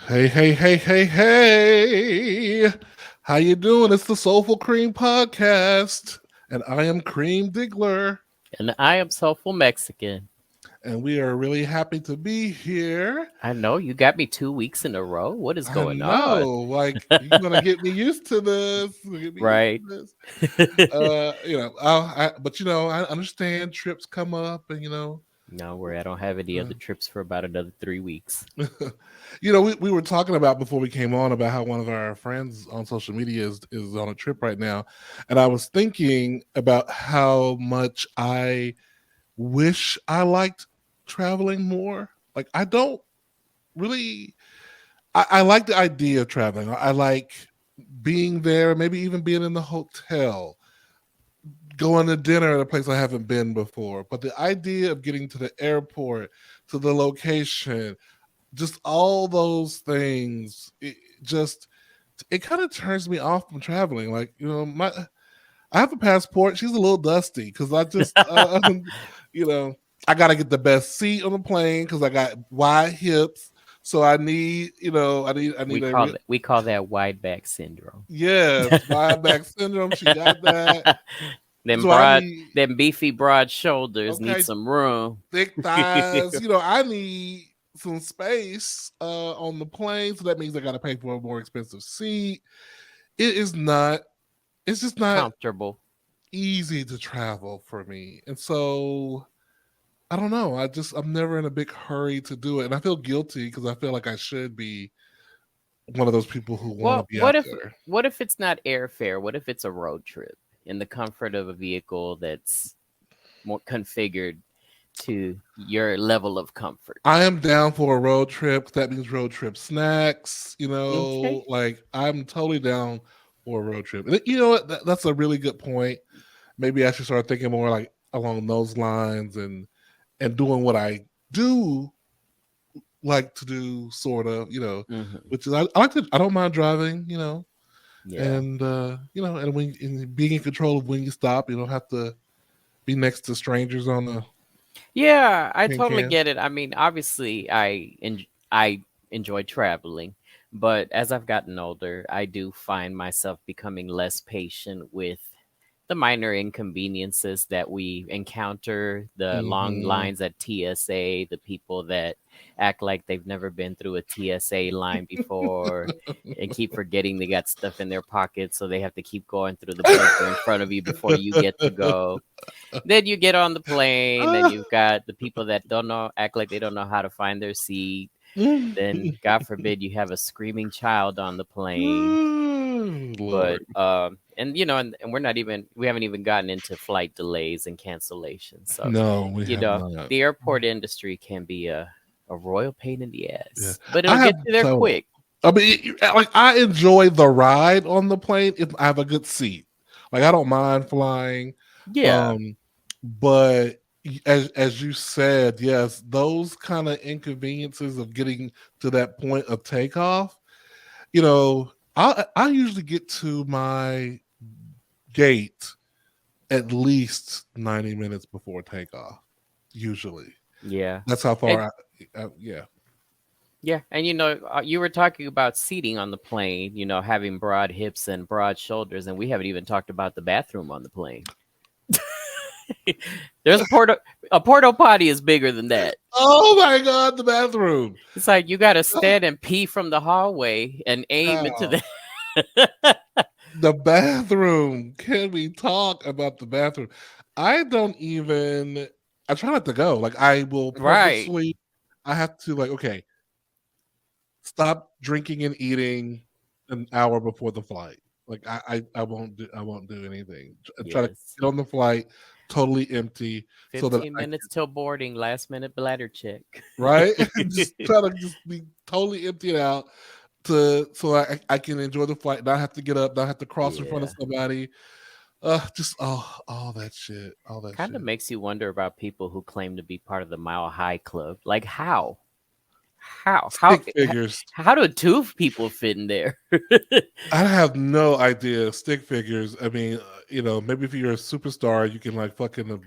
Hey, hey, hey, hey, hey. How you doing? It's the Soulful Cream Podcast. And I am Cream Diggler. And I am Soulful Mexican. And we are really happy to be here. I know you got me 2 weeks in a row. What is I going on? know, like you're gonna get me used to this. Get me used Right. to this. But I understand trips come up, and No, where I don't have any uh, other trips for about another 3 weeks. we were talking about before we came on about how one of our friends on social media is on a trip right now, and I was thinking about how much I wish I liked traveling more. Like I don't really. I like the idea of traveling. I like being there, maybe even being in the hotel, going to dinner at a place I haven't been before. But the idea of getting to the airport, to the location, just all those things, it kind of turns me off from traveling. Like my I have a passport. She's a little dusty because I just you know I got to get the best seat on the plane because I got wide hips. So I need I need a real We call that wide back syndrome. yes wide back syndrome. She got that. them So I broad, need them beefy broad shoulders need okay some room. thick thighs. I need some space on the plane. So that means I got to pay for a more expensive seat. It is not. It's just not Comfortable. easy to travel for me. And so I don't know. I'm never in a big hurry to do it. And I feel guilty because I feel like I should be one of those people who want to Well, be out there. what if it's not airfare? What if it's a road trip in the comfort of a vehicle that's more configured to your level of comfort? I am down for a road trip. That means road trip snacks, Okay. like I'm totally down for a road trip. And you know what? That's a really good point. Maybe I should start thinking more like along those lines and doing what I do like to do, sort of, Hmm. which is I like to. I don't mind driving, Yeah. and and being in control of when you stop. You don't have to be next to strangers on the Yeah, I tin totally can. get it. I mean, obviously, I enjoy traveling, but as I've gotten older, I do find myself becoming less patient with the minor inconveniences that we encounter, the long Hmm. lines at TSA, the people that act like they've never been through a TSA line before and keep forgetting they got stuff in their pockets, so they have to keep going through the buzzer in front of you before you get to go. Then you get on the plane, and you've got the people that don't know, act like they don't know how to find their seat. Then, God forbid, you have a screaming child on the plane. But Lord, and we haven't even gotten into flight delays and cancellations. So, no, we have not. the airport industry can be a royal pain in the Yeah, ass, but I it'll have get you there so. quick. I mean, like I enjoy the ride on the plane if I have a good seat. Like I don't mind flying, Yeah. um, but as you said, yes, those kind of inconveniences of getting to that point of takeoff. I usually get to my gate at least 90 minutes before takeoff. Usually, Yeah. that's how And far yeah. yeah, and you were talking about seating on the plane, having broad hips and broad shoulders, and we haven't even talked about the bathroom on the plane. There's a porta potty is bigger than that. Oh my god, the bathroom. It's like you got to stand and pee from the hallway and aim into Child. the. The bathroom. Can we talk about the bathroom? I don't even. I try not to go. Like I will Right. purposely. I have to like okay, stop drinking and eating an hour before the flight. Like I won't do anything. I try to Yes. get on the flight totally empty so that 15 I minutes till boarding, last minute bladder check. right just try to just be totally emptied out to so I can enjoy the flight, not have to get up, not have to cross in front of Yeah. somebody. Just all that shit, all that Kind shit. of makes you wonder about people who claim to be part of the Mile High Club. Like how? How? How? Stick figures. How do two people fit in there? I have no idea. Stick figures. I mean, maybe if you're a superstar, you can like fuck in the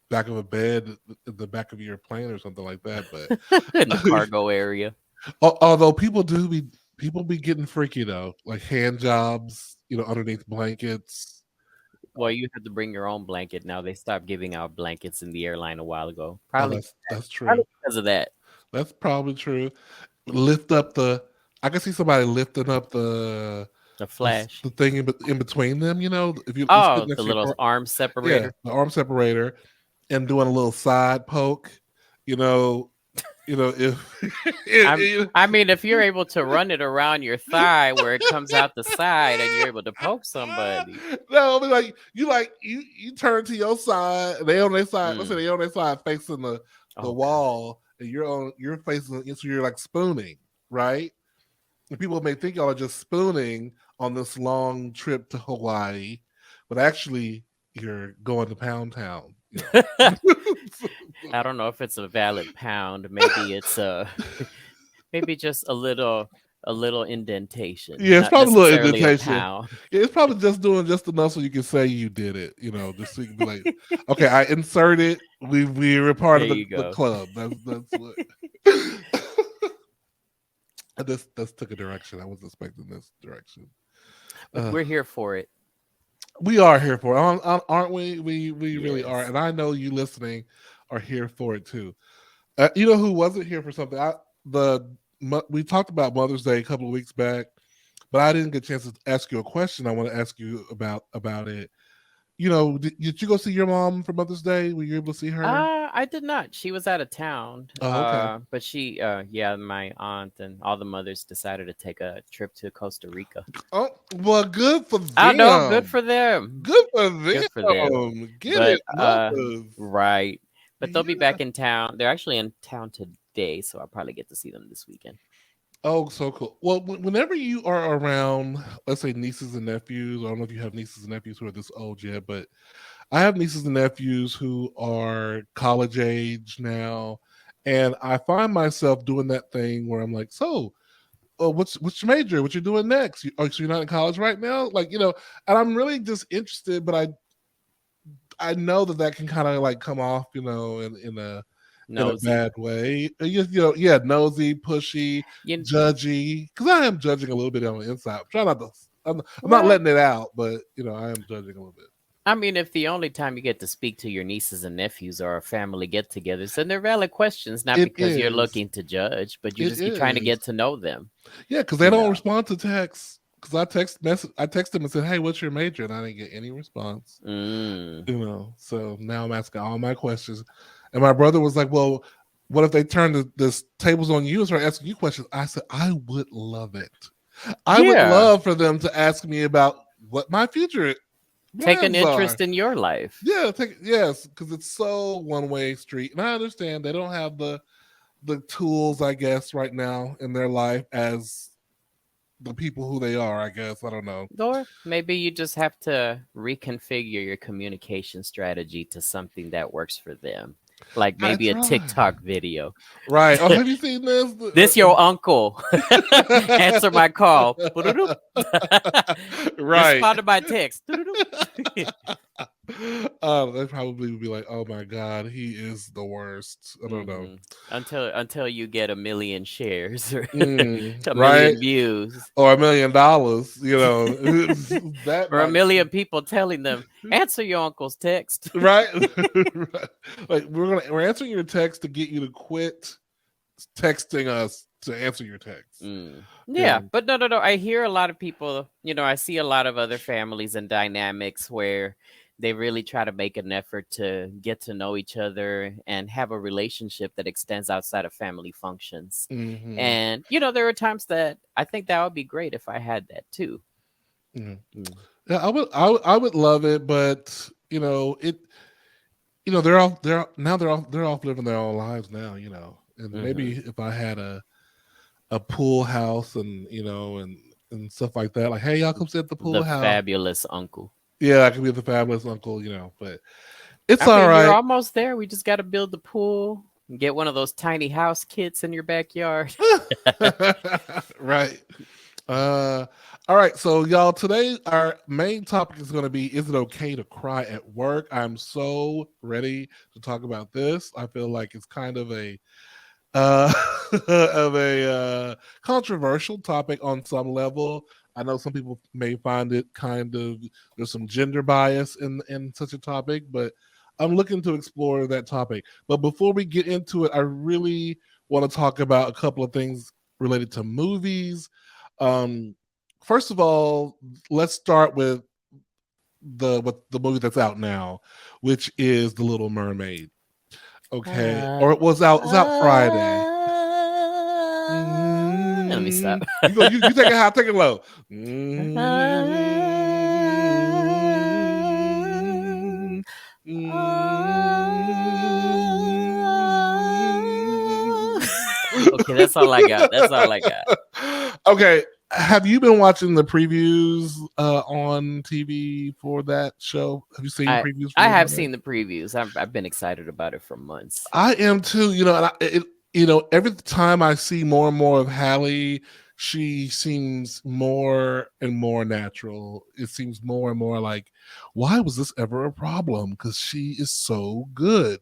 back of a bed, in the back of your plane or something like that. But In the cargo area. Although people be getting freaky though, like hand jobs, underneath blankets. Well, you have to bring your own blanket now. They stopped giving out blankets in the airline a while ago. Oh, Probably, that's true. probably because of that. That's probably true. Lift up the. I can see somebody lifting up The the, flash. the thing in between them. If you sit Oh, next the to your little arm yeah, separator. the arm separator, and doing a little side poke. You know, if I mean, if you're able to run it around your thigh where it comes out the side and you're able to poke somebody. no, I mean, you turn to your side, and they on their side. Let's say Mm. they on their side facing the Oh God. wall, and you're facing, so you're like spooning, right? And people may think y'all are just spooning on this long trip to Hawaii, but actually you're going to Pound Town. I don't know if it's a valid pound. Maybe it's a maybe just a little indentation, Yeah, it's not probably a little necessarily a invitation. pound. Yeah, it's probably just doing just enough so you can say you did it, just so you can be like, okay, I inserted. We were part There of you the go. club. That's what. This took a direction. I wasn't expecting this direction. But Uh, we're here for it. we are here for it, aren't we? We really are, Yes. and I know you listening are here for it too. You know who wasn't here for something? We talked about Mother's Day a couple of weeks back, but I didn't get a chance to ask you a question. I want to ask you about it. Did you go see your mom for Mother's Day? Were you able to see her? I did not. She was out of town. Oh, okay. But yeah, my aunt and all the mothers decided to take a trip to Costa Rica. Oh, well, good for I know, good them. for them. Good for Good for them. them. Get But it, mothers. right. But they'll be Yeah. back in town. They're actually in town today, so I'll probably get to see them this weekend. Oh, so cool. Well, whenever you are around, let's say nieces and nephews, I don't know if you have nieces and nephews who are this old yet, but I have nieces and nephews who are college age now, and I find myself doing that thing where I'm like, "So, what's your major? What you're doing next? So you're not in college right now?" And I'm really just interested, but I know that can kind of like come off, in a Nosy. bad way. Yeah, nosy, pushy, You judgy. Because I am judging a little bit on the inside. I'm trying not to. I'm not well, letting it out, but I am judging a little bit. I mean, if the only time you get to speak to your nieces and nephews are family get-togethers, then they're valid questions, not It because you're is. looking to judge, but It you're trying to is. get to know them. Yeah, because they You don't know. respond to texts. Because I text them and said, "Hey, what's your major?" And I didn't get any response. Mm. So now I'm asking all my questions. And my brother was like, "Well, what if they turn this tables on you and start asking you questions?" I said, "I would love it. I would Yeah. love for them to ask me about what my future Take an plans are." interest in your life. Yeah, yes, because it's so one way street, and I understand they don't have the tools, I guess, right now in their life as the people who they are. I guess I don't know. Or maybe you just have to reconfigure your communication strategy to something that works for them. Like I maybe a try. TikTok video. Right. Oh, have you seen this? This your uncle. Answer my call. Right. Respond to my text. They probably would be like, "Oh my god, he is the worst." I don't know. hmm Until you get a million shares or a Right? million views Or $1 million. That or a might. million people telling them answer your uncle's text. Right? Right. Like we're answering your text to get you to quit texting us to answer your text. Yeah, And but no. I hear a lot of people, I see a lot of other families and dynamics where they really try to make an effort to get to know each other and have a relationship that extends outside of family functions. hmm And, there are times that I think that would be great if I had that too. yeah. Mm. Yeah, I would love it, but they're off living their own lives now, and maybe hmm if I had a pool house and stuff like that, like, hey, y'all come sit at the The pool house. fabulous uncle. Yeah, I could be the fabulous uncle, but it's I all mean, we're right. almost there. We just got to build the pool and get one of those tiny house kits in your backyard. Right. Uh, all right. So, y'all, today our main topic is going to be: is it okay to cry at work? I'm so ready to talk about this. I feel like it's kind of uh, of a controversial topic on some level. I know some people may find it kind of there's some gender bias in such a topic, but I'm looking to explore that topic. But before we get into it, I really want to talk about a couple of things related to movies. Um, First of all, let's start with the movie that's out now, which is The Little Mermaid. Okay, or Uh, it was out Friday. Let me stop. You take it high, take it low. Mm, Okay, that's all I got. That's all I got. okay, have you been watching the previews on TV for that show? Have you seen I previews for I Little have Mermaid? seen the previews. I've been excited about it for months. I am too. Every time I see more and more of Hallie, she seems more and more natural. It seems more and more like, why was this ever a problem? Because she is so good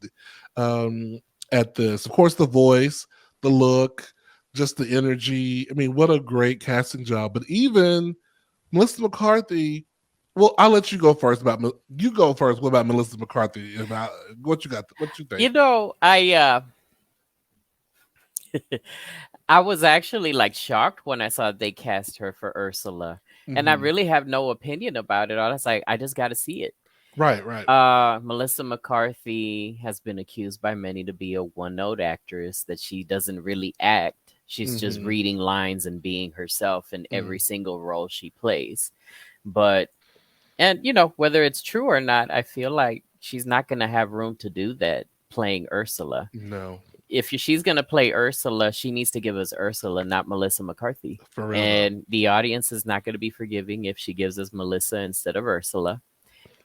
um, at this. Of course, the voice, the look, just the energy. I mean, what a great casting job. But even Melissa McCarthy. Well, I'll let you go first. You go first. What about Melissa McCarthy? About what you got? What you think? You know, I was actually like shocked when I saw they cast her for Ursula. And I Hmm. really have no opinion about it. I was like, I just got to see it. Right, right. Melissa McCarthy has been accused by many to be a one-note actress, that she doesn't really act. She's just Hmm. reading lines and being herself in every Mm. single role she plays. But and whether it's true or not, I feel like she's not going to have room to do that playing Ursula. No, If she's going to play Ursula, she needs to give us Ursula, not Melissa McCarthy. for real though. And the audience is not going to be forgiving if she gives us Melissa instead of Ursula.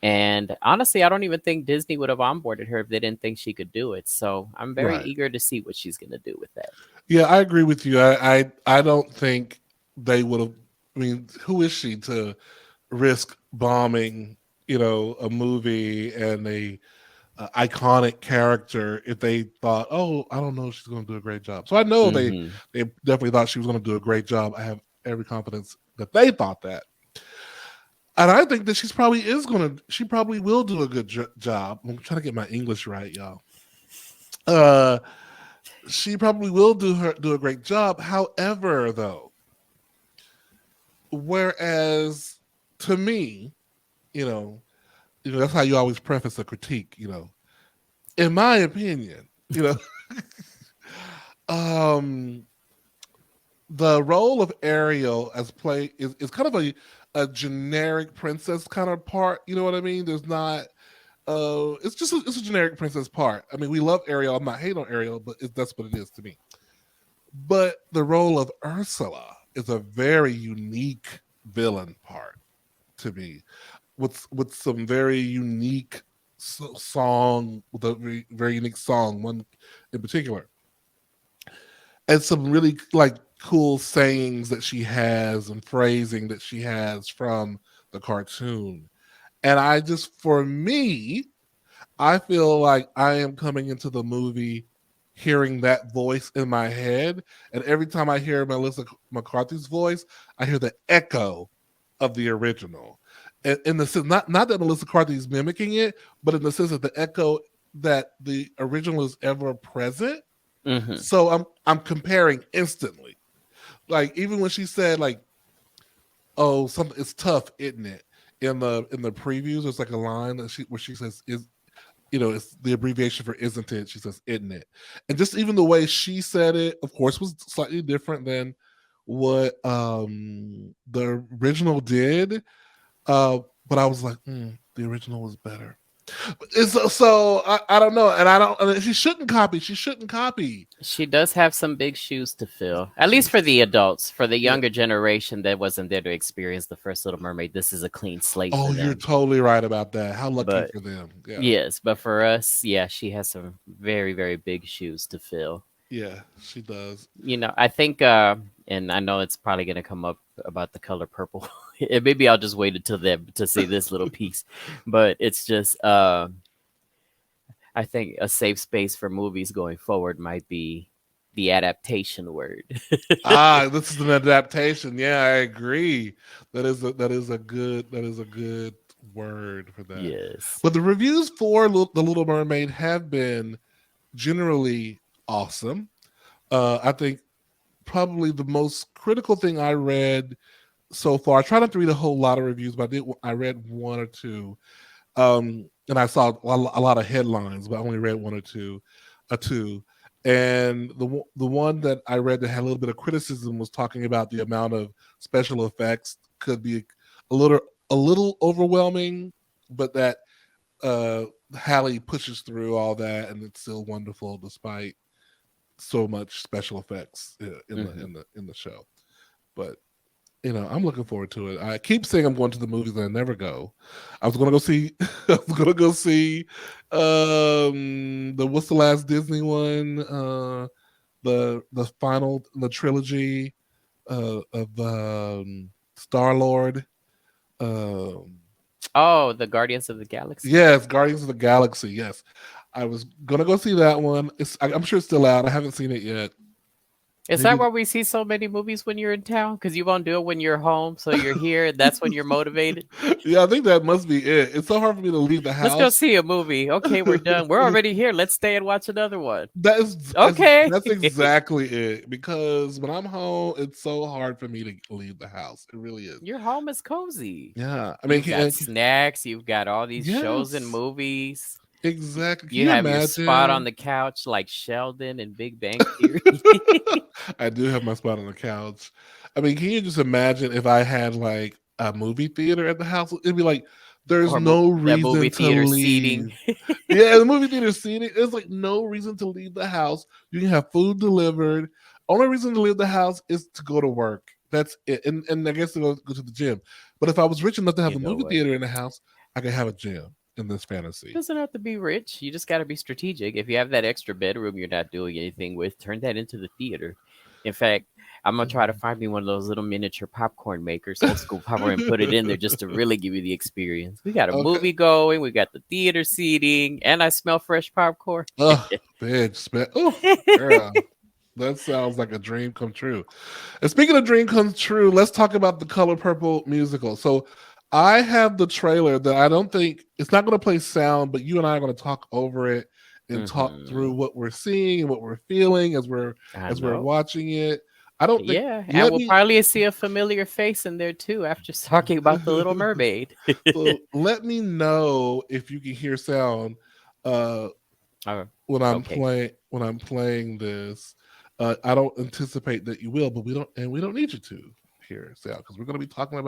And honestly, I don't even think Disney would have onboarded her if they didn't think she could do it. So I'm very Right. eager to see what she's going to do with that. Yeah, I agree with you. I don't think they would have. I mean, who is she to risk bombing? A movie and a iconic character if they thought, oh, I don't know, if she's going to do a great job. So I know Hmm. they definitely thought she was going to do a great job. I have every confidence that they thought that. And I think that she probably will do a good job. I'm trying to get my English right, y'all. Uh, she probably will do a great job. However, though, whereas to me, you know, that's how you always preface a critique. In my opinion, um, the role of Ariel as play is kind of a generic princess kind of part. You know what I mean? There's not. It's a generic princess part. I mean, we love Ariel. I'm not hating on Ariel, but that's what it is to me. But the role of Ursula is a very unique villain part to me, with some very unique song, with a very, very unique song, one in particular, and some really like cool sayings that she has and phrasing that she has from the cartoon. And for me, I feel like I am coming into the movie hearing that voice in my head. And every time I hear Melissa McCarthy's voice, I hear the echo of the original. And in the sense, not that Melissa McCarthy is mimicking it, but in the sense that the echo that the original is ever present. Hmm. So I'm comparing instantly. Like even when she said like, "Oh, something it's tough, isn't it?" In the previews, there's like a line where she says, "Is it's the abbreviation for isn't it?" She says, "Isn't it?" And just even the way she said it, of course, was slightly different than what the original did. Uh, but I was like, the original was better. So I don't know, and I don't. And she shouldn't copy. She shouldn't copy. She does have some big shoes to fill, at least for the adults. For the Yeah. younger generation that wasn't there to experience the first Little Mermaid, this is a clean slate Oh, for you're them. totally right about that. How lucky But for them. Yeah. yes, but for us, yeah, she has some very, very big shoes to fill. Yeah, she does. I think, and I know it's probably going to come up about the color purple. And maybe I'll just wait until then to see this little piece. But it's just, I think a safe space for movies going forward might be the adaptation word. Ah, this is an adaptation. Yeah, I agree. That is a good word for that. Yes. But the reviews for the Little Mermaid have been generally awesome. I think probably the most critical thing I read so far. I try not to read a whole lot of reviews, but I read one or two, and I saw a lot of headlines, but I only read one or two. And the one that I read that had a little bit of criticism was talking about the amount of special effects could be a little a little overwhelming, but that Hallie pushes through all that, and it's still wonderful despite so much special effects Hmm. in the show. But I'm looking forward to it. I keep saying I'm going to the movies and I never go. I was going to go see. I was going to go see the what's the last Disney one? The final the trilogy of Star Lord. Um, Oh, the Guardians of the Galaxy. yes, Guardians of the Galaxy. Yes, I was gonna go see that one. I'm sure it's still out. I haven't seen it yet. Is that Maybe. why we see so many movies when you're in town? Because you won't do it when you're home, so you're here. That's when you're motivated. Yeah, I think that must be it. It's so hard for me to leave the Let's go house. see a movie. Okay, we're done. We're already here. Let's stay and watch another one. Okay. That's exactly it. Because when I'm home, it's so hard for me to leave the house. It really is. Your home is cozy. Yeah, I mean, You've got snacks. You've got all these shows and yes, movies. exactly. Can You you have your spot on imagine? the couch like Sheldon and Big Bang Theory. I do have my spot on the couch. I mean, can you just imagine if I had like a movie theater at the house? It'd be like there's Or no that movie reason to theater seating. leave. Yeah, the movie theater seating. There's like no reason to leave the house. You can have food delivered. Only reason to leave the house is to go to work. That's it. And I guess to go to the gym. But if I was rich enough to have You a know movie what? theater in the house, I could have a gym in this fantasy. Doesn't have to be rich. You just got to be strategic. If you have that extra bedroom you're not doing anything with, turn that into the theater. In fact, I'm gonna try to find me one of those little miniature popcorn makers, old school popcorn, and put it in there just to really give you the experience. We got a Okay. movie going, we got the theater seating, and I smell fresh popcorn. Oh, bitch. Oh, girl. That sounds like a dream come true. And speaking of dream comes true, let's talk about the Color Purple musical. So I have the trailer that I don't think it's not going to play sound, but you and I are going to talk over it and talk through Hmm. what we're seeing and what we're feeling I as we're know. watching it. I don't think Yeah, and let we'll me probably see a familiar face in there too after talking about the Little Mermaid. so let me know if you can hear sound uh Oh, okay. when I'm playing this. I don't anticipate that you will, but we don't need you to hear sound because we're going to be talking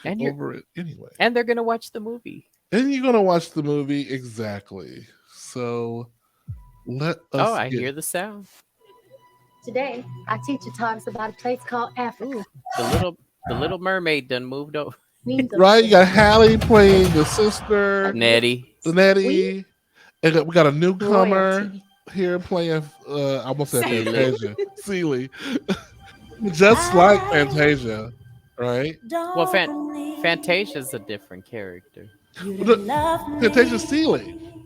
And you're over it anyway. and they're gonna watch the movie. And you're going to watch the movie exactly. So let Oh, us I get hear the sound. Today, our teacher taught us about a place called Africa. Ooh, the little mermaid done moved over. Means a right. You got Hallie playing the sister, Nettie. the we Nettie, and we got a newcomer royalty. here playing. I almost said Seeley. Fantasia, Seeley, just like Fantasia, right? Well, Don't believe Fantasia's a different character. you Well, didn't love Fantasia Seeley. me.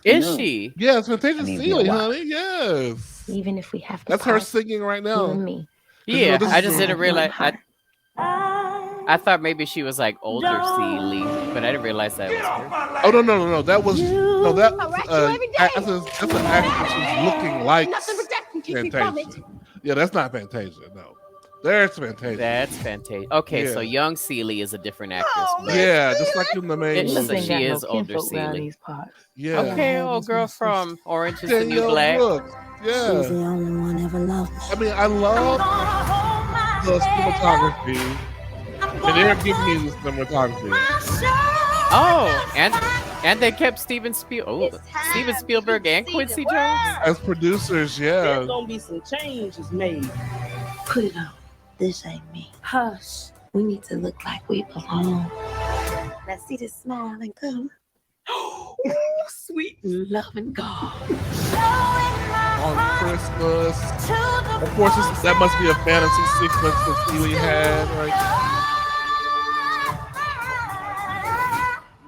Is Afternoon. she? Yes, I Fantasia mean, it's been a Seeley, while. honey. Yes. Even if we have to That's her part, singing right you now. and me. Because Yeah, this I is just the. didn't realize. I I thought maybe she was like older Seeley, but I didn't realize that get was off her. my Oh no land. no no no! That was no that I write you every day. that's an actress who's looking like Nothing but that can keep me from it. Fantasia. Yeah, that's not Fantasia. No, there's Fantasia. That's Fantasia. Okay, so Yeah, young Seeley is a different actress, Oh, but yeah, just like in the main it's Just so ain't movie. got she no is older kinfolk around Seeley. these parts. All I Yeah, Okay, have old is my girl sister. from Orange is the New Danielle Black. Brooks. she's Yeah, the only one ever loved me. I mean, I I'm love gonna hold my the head up. cinematography, I'm and they're gonna giving me put the cinematography. my Oh, shoulders and they kept Steven Spielberg and Quincy Jones. As producers, There's yeah, gonna be some changes made. Put it on. This ain't me. Hush. We need to look like we belong. Now see this smiling girl. Sweet loving God. on Christmas. to the Of course, that must be a fantasy sequence that Keely had, right?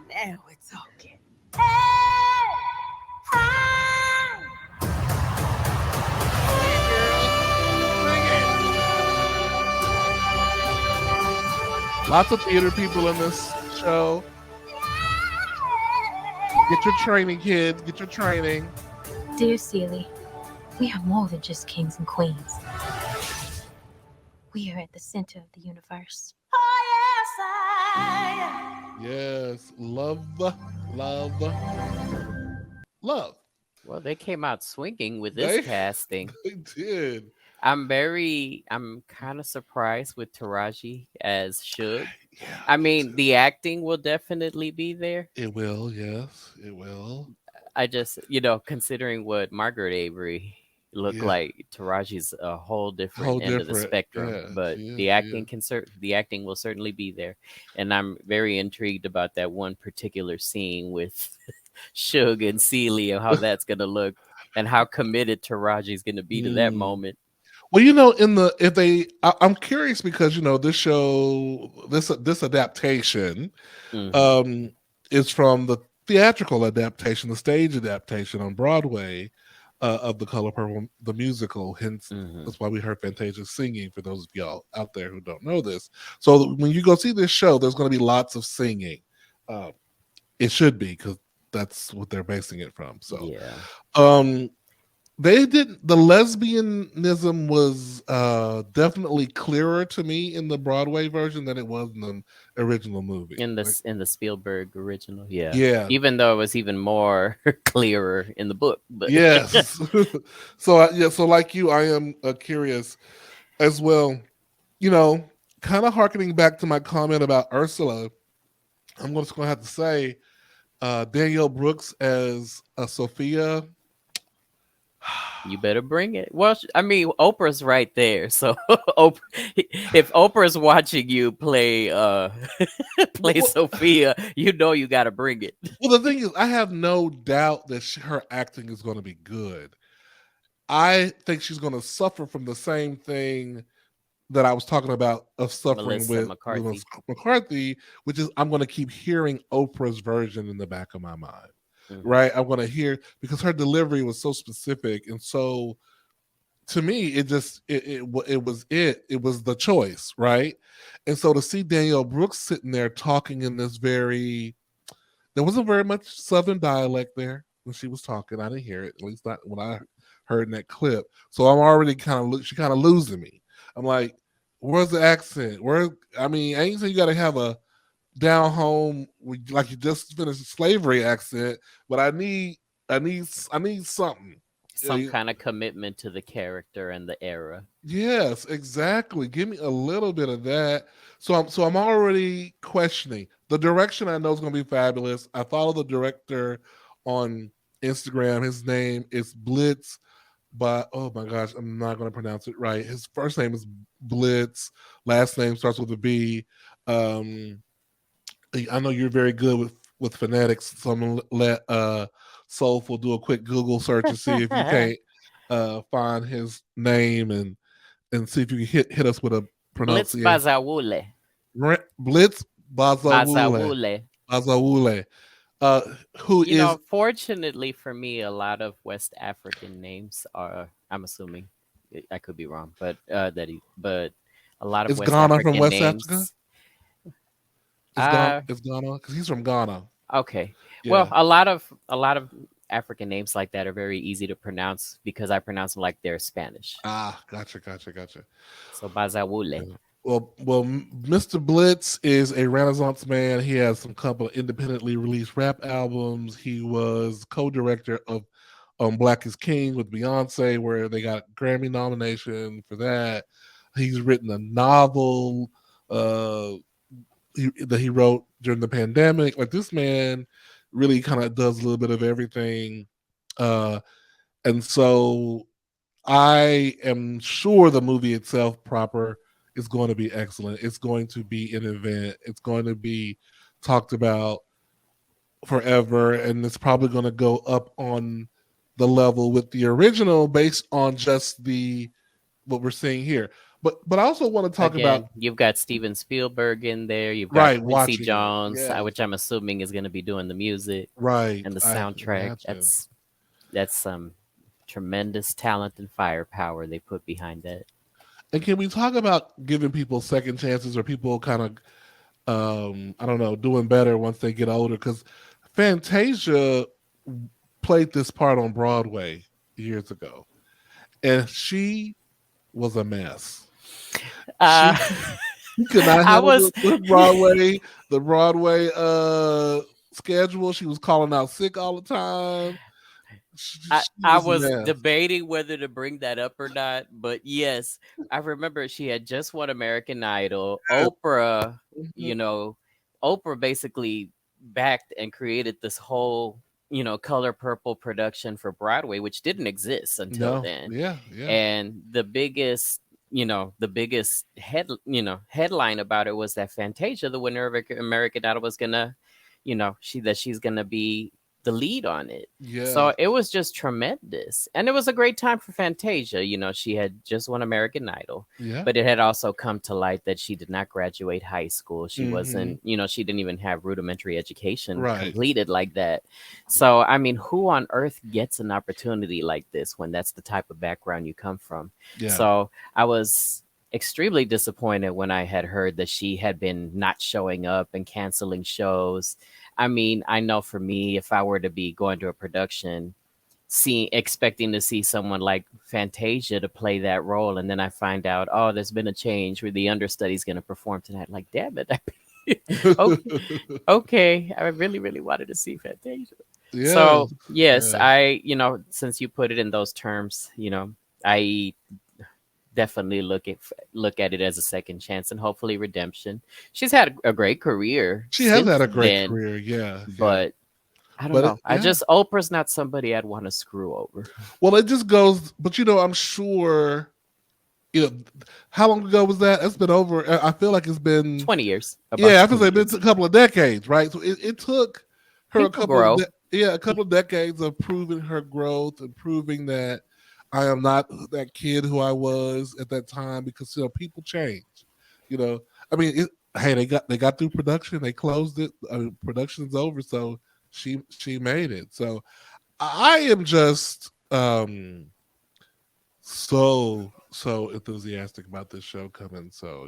Now it's talking. Lots of theater people in this show. Get your training, kids. Get your training. Dear Seeley, we are more than just kings and queens. We are at the center of the universe. Yes, love, love, love. Well, they came out swinging with this They, casting. they did. I'm kind of surprised with Taraji as Suge. Yeah, I me mean, too. the acting will definitely be there. It will. Yes, it will. I just, considering what Margaret Avery looked Yeah, like, Taraji's a whole different whole end of the different. spectrum. Yeah, But she is. the She acting is. the acting will certainly be there, and I'm very intrigued about that one particular scene with Suge and Celie and how that's gonna look, and how committed Taraji's gonna be to that Mm. moment. Well, in the if they, I'm curious because this show, this adaptation, Hmm. um, is from the theatrical adaptation, the stage adaptation on Broadway of The Color Purple, the musical. Hence, Hmm. that's why we heard Fantasia singing. For those of y'all out there who don't know this, so when you go see this show, there's going to be lots of singing. Uh, it should be because that's what they're basing it from. So, Yeah. um, they didn't. The lesbianism was definitely clearer to me in the Broadway version than it was in the original movie. Like, In the Spielberg original, yeah. yeah, Even though it was even more clearer in the book, but yes. So yeah, so like you, I am curious as well. You know, kind of harkening back to my comment about Ursula, I'm just going to have to say Danielle Brooks as Sophia. you better bring it. Well, I mean, Oprah's right there, so Oprah, if Oprah's watching you play play Well, Sophia, you know you got to bring it. well, the thing is, I have no doubt that her acting is going to be good. I think she's going to suffer from the same thing that I was talking about of suffering Melissa with Lewis McCarthy. McCarthy, which is I'm going to keep hearing Oprah's version in the back of my mind, Hmm. right? I'm going to hear because her delivery was so specific and so to me it just it was the choice, right? And so to see Danielle Brooks sitting there talking in this very there wasn't very much Southern dialect there when she was talking. I didn't hear it, at least not when I heard in that clip. So I'm already she kind of losing me. I'm like, where's the accent? I mean, I ain't saying you got to have a down home like you just finished slavery accent, but I need something. Some kind of commitment to the character and the era. Yes, exactly. Give me a little bit of that. So I'm already questioning. The direction I know is going to be fabulous. I follow the director on Instagram. His name is Blitz, but oh my gosh, I'm not going to pronounce it right. His first name is Blitz. Last name starts with a B. Um, I know you're very good with phonetics, so I'm gonna let Soulful do a quick Google search and see if you can't find his name and see if you can hit us with a Blitz pronunciation. Bazawule. Blitz Bazawule. Bazawule. Bazawule. Uh, who is Fortunately for me, a lot of West African names are. I'm assuming, I could be wrong, but but a lot of is West Ghana from African West Africa? names. Uh, Is Ghana? Because he's from Ghana. okay. Well, Yeah. a lot of African names like that are very easy to pronounce because I pronounce them like they're Spanish. Ah, gotcha. So Bazawule. Yeah. Mr. Blitz is a Renaissance man. He has some couple of independently released rap albums. He was co-director of Black is King with Beyonce, where they got Grammy nomination for that. He's written a novel uh, that he wrote during the pandemic. Like this man really kind of does a little bit of everything, and so I am sure the movie itself proper is going to be excellent. It's going to be an event. It's going to be talked about forever, and it's probably going to go up on the level with the original based on just the what we're seeing here. But I also want to talk about Again, you've got Steven Spielberg in there. You've got right Quincy watching it. Jones, Yes, which I'm assuming is going to be doing the music right. and the I soundtrack. imagine. That's some tremendous talent and firepower they put behind that. And can we talk about giving people second chances or people kind of I don't know, doing better once they get older. Because Fantasia played this part on Broadway years ago, and she was a mess. Uh, She could not I handle was the Broadway schedule. She was calling out sick all the time. I, She I was a was mess. debating whether to bring that up or not, but yes, I remember she had just won American Idol. Oprah, Mhm. you know, Oprah basically backed and created this whole, Color Purple production for Broadway, which didn't exist until No, then. yeah, yeah, And the biggest headline about it was that Fantasia, the winner of American Idol, was gonna, she's gonna be the lead on it. yeah, So it was just tremendous. And it was a great time for Fantasia. She had just won American Idol, yeah. but it had also come to light that she did not graduate high school. She Hmm. wasn't, she didn't even have rudimentary education Right. completed like that. So, I mean, who on earth gets an opportunity like this when that's the type of background you come from? Yeah. So I was extremely disappointed when I had heard that she had been not showing up and canceling shows. I mean, I know for me, if I were to be going to a production, expecting to see someone like Fantasia to play that role, and then I find out, oh, there's been a change where the understudy's going to perform tonight. Like, damn it! okay, okay, I really, really wanted to see Fantasia. Yeah. So yes, Yeah. since you put it in those terms, I definitely look at it as a second chance and hopefully redemption. She's had a great career She has since had a great then, career. Yeah, yeah. but I don't But know. yeah. Oprah's not somebody I'd want to screw over. Well, it just goes. But I'm sure. You know, how long ago was that? It's been over. I feel like it's been. 20 years, about Yeah, I feel 20 like it's years. a couple of decades, right? So it took her People grow. a couple of decades of proving her growth and proving that I am not that kid who I was at that time because people change. You know, I mean, hey, they got through production, they closed it, production's over, so she made it. So I am just so enthusiastic about this show coming. So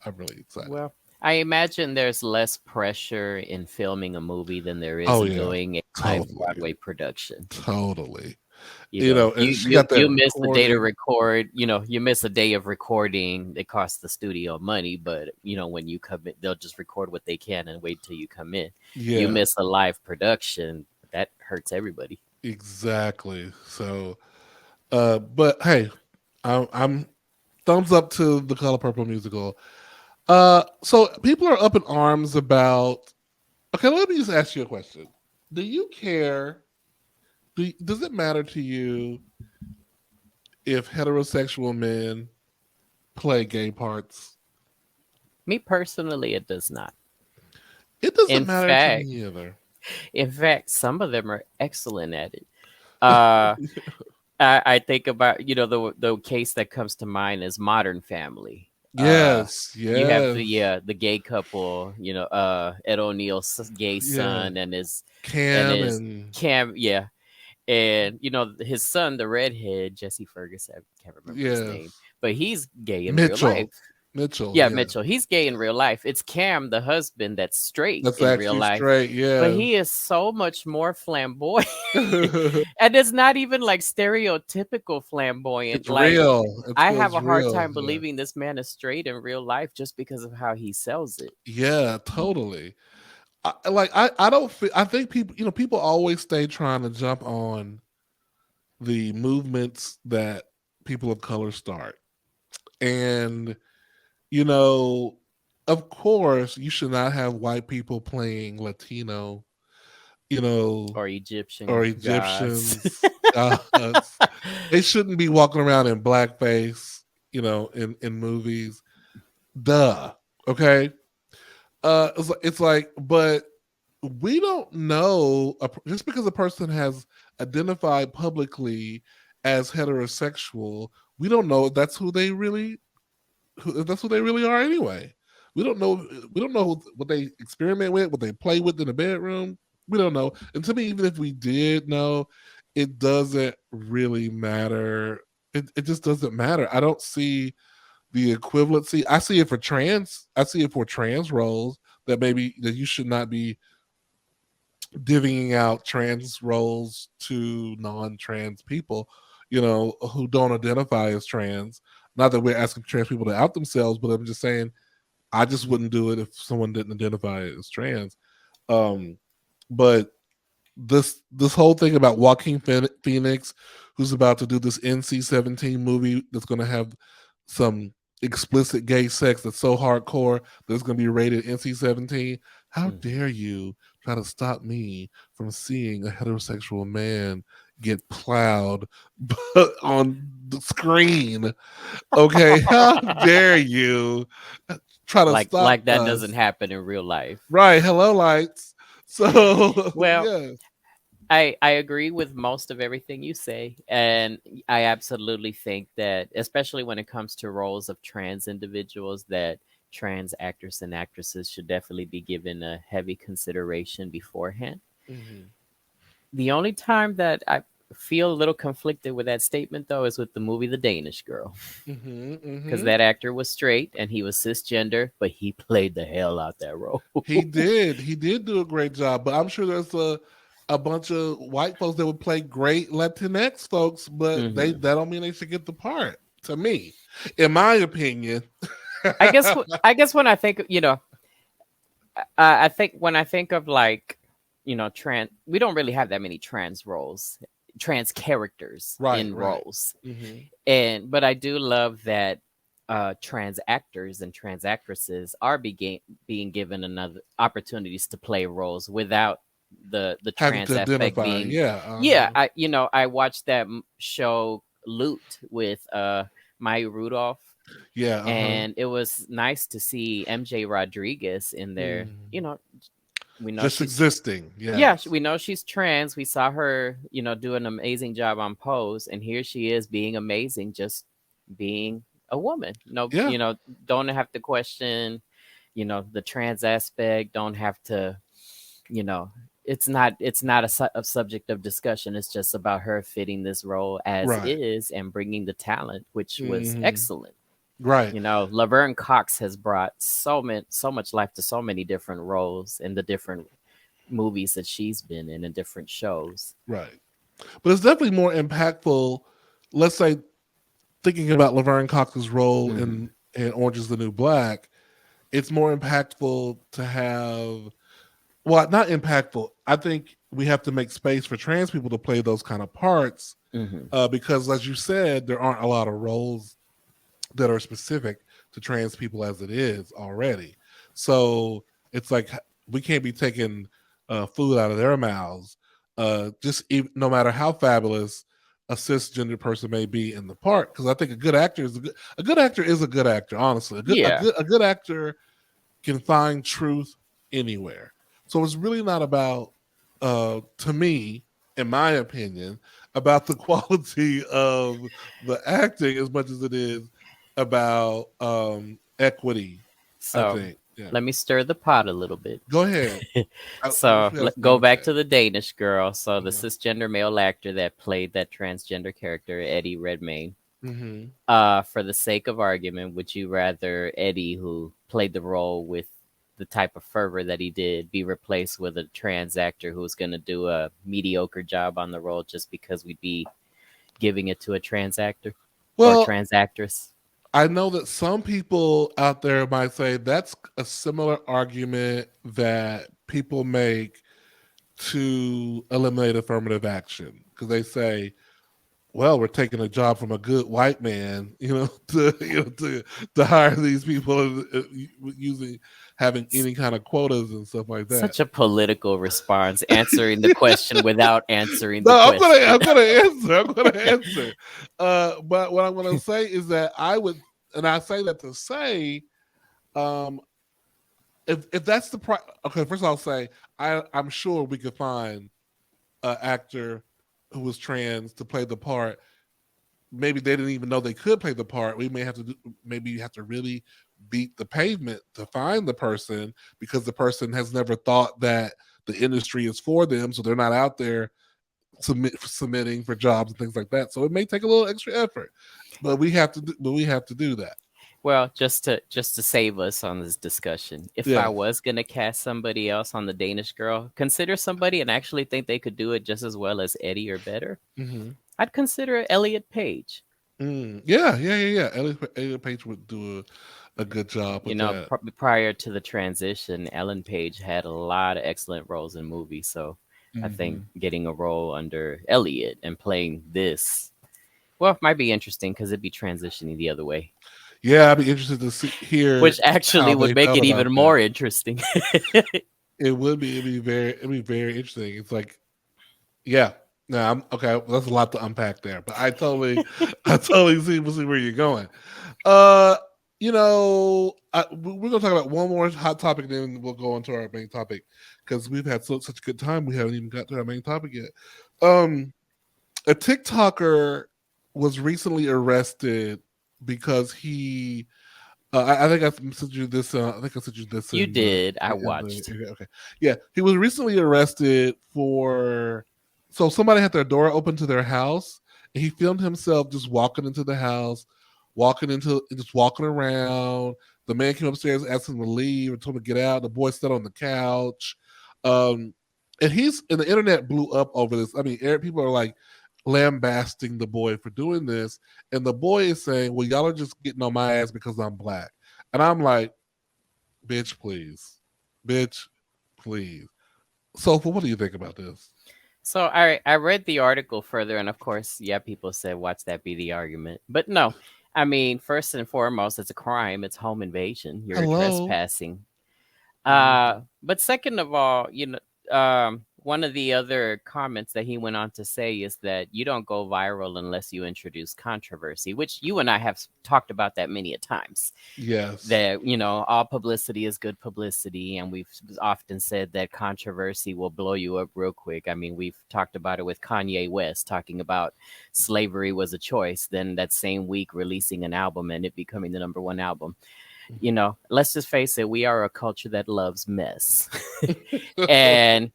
I'm really excited. Well, I imagine there's less pressure in filming a movie than there is Oh in yeah, doing a live totally, Broadway production. totally. You And she you got that you miss the day to recording. record. You miss a day of recording. It costs the studio money, but when you come in, they'll just record what they can and wait till you come in. You Yeah, miss a live production, that hurts everybody. exactly. So, but hey, I'm thumbs up to the Color Purple musical. So people are up in arms about. Okay, let me just ask you a question. Do you care? Does it matter to you if heterosexual men play gay parts? Me personally, it does not. It doesn't In matter to fact, me either. some of them are excellent at it. Uh, I think about the case that comes to mind is Modern Family. Yes, You have yes. the gay couple, Ed O'Neill's gay Yeah. son and Cam his and Cam, yeah, and his son, the redhead Jesse Ferguson, I can't remember his name, yes. but he's gay in real Mitchell. life. Mitchell, Yeah, yeah. Mitchell. He's gay in real life. It's Cam, the husband, that's straight That's in real actually life, straight, but yeah. he is so much more flamboyant. And it's not even like stereotypical flamboyant. It's Like, real. It I have feels a hard real. time Yeah. believing this man is straight in real life just because of how he sells it. Yeah, totally. I don't feel, I think people always stay trying to jump on the movements that people of color start. And you know, of course, you should not have white people playing Latino, you know, Or or Egyptian gods. Egyptians gods. They shouldn't be walking around in blackface, in movies. Duh. Okay. It's like, but we don't know just because a person has identified publicly as heterosexual. We don't know if that's if that's who they really are anyway. We don't know. We don't know what they experiment with, what they play with in the bedroom. We don't know. And to me, even if we did know, it doesn't really matter. It just doesn't matter. I don't see the equivalency. I see it for trans. I see it for trans roles that maybe that you should not be divvying out trans roles to non-trans people, who don't identify as trans. Not that we're asking trans people to out themselves, but I'm just saying I just wouldn't do it if someone didn't identify as trans. But this whole thing about Joaquin Phoenix, who's about to do this NC-17 movie that's going to have some explicit gay sex that's so hardcore that it's going to be rated NC-17. How dare you try to stop me from seeing a heterosexual man get plowed on the screen? Okay, how dare you try to stop like that us. doesn't happen in real life. Right. Hello, lights. So, Well, yeah. I agree with most of everything you say, and I absolutely think that, especially when it comes to roles of trans individuals, that trans actors and actresses should definitely be given a heavy consideration beforehand. The only time that I feel a little conflicted with that statement, though, is with the movie The Danish Girl, because that actor was straight and he was cisgender, but he played the hell out that role. He did do a great job, but I'm sure there's a bunch of white folks that would play great Latinx folks, but that don't mean they should get the part. To me, in my opinion, I guess when I think, I think when I think of like, trans, we don't really have that many trans characters in roles, but I do love that trans actors and trans actresses are being given another opportunities to play roles without the trans aspect being I watched that show Loot with Maya Rudolph, and it was nice to see MJ Rodriguez in there. We know just she's existing. We know she's trans. We saw her do an amazing job on Pose, and here she is being amazing, just being a woman. Don't have to question the trans aspect. Don't have to it's not a subject of discussion. It's just about her fitting this role as is and bringing the talent, which was excellent. Right. Laverne Cox has brought so much life to so many different roles in the different movies that she's been in and different shows. Right. But it's definitely more impactful. Let's say, thinking about Laverne Cox's role in Orange is the New Black, it's more impactful to have. Well, not impactful. I think we have to make space for trans people to play those kind of parts because, as you said, there aren't a lot of roles that are specific to trans people as it is already. So it's like we can't be taking food out of their mouths. No matter how fabulous a cisgender person may be in the part, because I think a good actor is a good actor. Honestly, a good actor can find truth anywhere. So it's really not about, to me, in my opinion, about the quality of the acting as much as it is about equity. So I think. Yeah. Let me stir the pot a little bit. Go ahead. Go back to The Danish Girl. So the cisgender male actor that played that transgender character, Eddie Redmayne. For the sake of argument, would you rather Eddie, who played the role with the type of fervor that he did, be replaced with a trans actor who's going to do a mediocre job on the role just because we'd be giving it to a trans actor or trans actress? I know that some people out there might say that's a similar argument that people make to eliminate affirmative action, because they say, well, we're taking a job from a good white man, to hire these people having any kind of quotas and stuff like that. Such a political response, answering the question without answering the question. I'm going to answer. But what I'm going to say is that I would, and I say that to say, if that's the okay, first I'll say I'm sure we could find an actor who was trans to play the part. Maybe they didn't even know they could play the part. We may have to maybe you have to really beat the pavement to find the person, because the person has never thought that the industry is for them, so they're not out there submitting for jobs and things like that. So it may take a little extra effort, but we have to do that. Well, just to save us on this discussion, if I Yeah. was gonna cast somebody else on the Danish Girl, consider somebody and actually think they could do it just as well as Eddie or better, Hmm. I'd consider Elliot Page. Yeah. Elliot Page would do a good job You with know, that. prior to the transition, Ellen Page had a lot of excellent roles in movies. So I think Hmm. getting a role under Elliot and playing this, well, it might be interesting because it'd be transitioning the other way, Yeah, I'd be interested to hear which actually how would they make felt it about even that. more interesting. It would be. It'd be very interesting. It's like, yeah. No, I'm okay. That's a lot to unpack there, but I totally see where you're going. Uh, we're gonna talk about one more hot topic, then we'll go into our main topic because we've had such a good time. We haven't even got to our main topic yet. Um, a TikToker was recently arrested because he I think I sent you this. I think I sent you this You in the. did. I In watched. okay. Yeah, he was recently arrested for. So somebody had their door open to their house, and he filmed himself just walking into the house, just walking around. The man came upstairs, asked him to leave, and told him to get out. The boy sat on the couch, um, and the internet blew up over this. I mean, people are like lambasting the boy for doing this, and the boy is saying, "Well, y'all are just getting on my ass because I'm black." And I'm like, "Bitch, please, bitch, please." So, what do you think about this? So I read the article further, and of course, yeah, people said, "Watch that be the argument." But no, I mean, first and foremost, it's a crime. It's home invasion. You're Hello. trespassing. Mhm. But second of all, one of the other comments that he went on to say is that you don't go viral unless you introduce controversy, which you and I have talked about that many a times. Yes. That all publicity is good publicity, and we've often said that controversy will blow you up real quick. I mean, we've talked about it with Kanye West talking about slavery was a choice, then that same week releasing an album and it becoming the number one album. Let's just face it, we are a culture that loves mess. And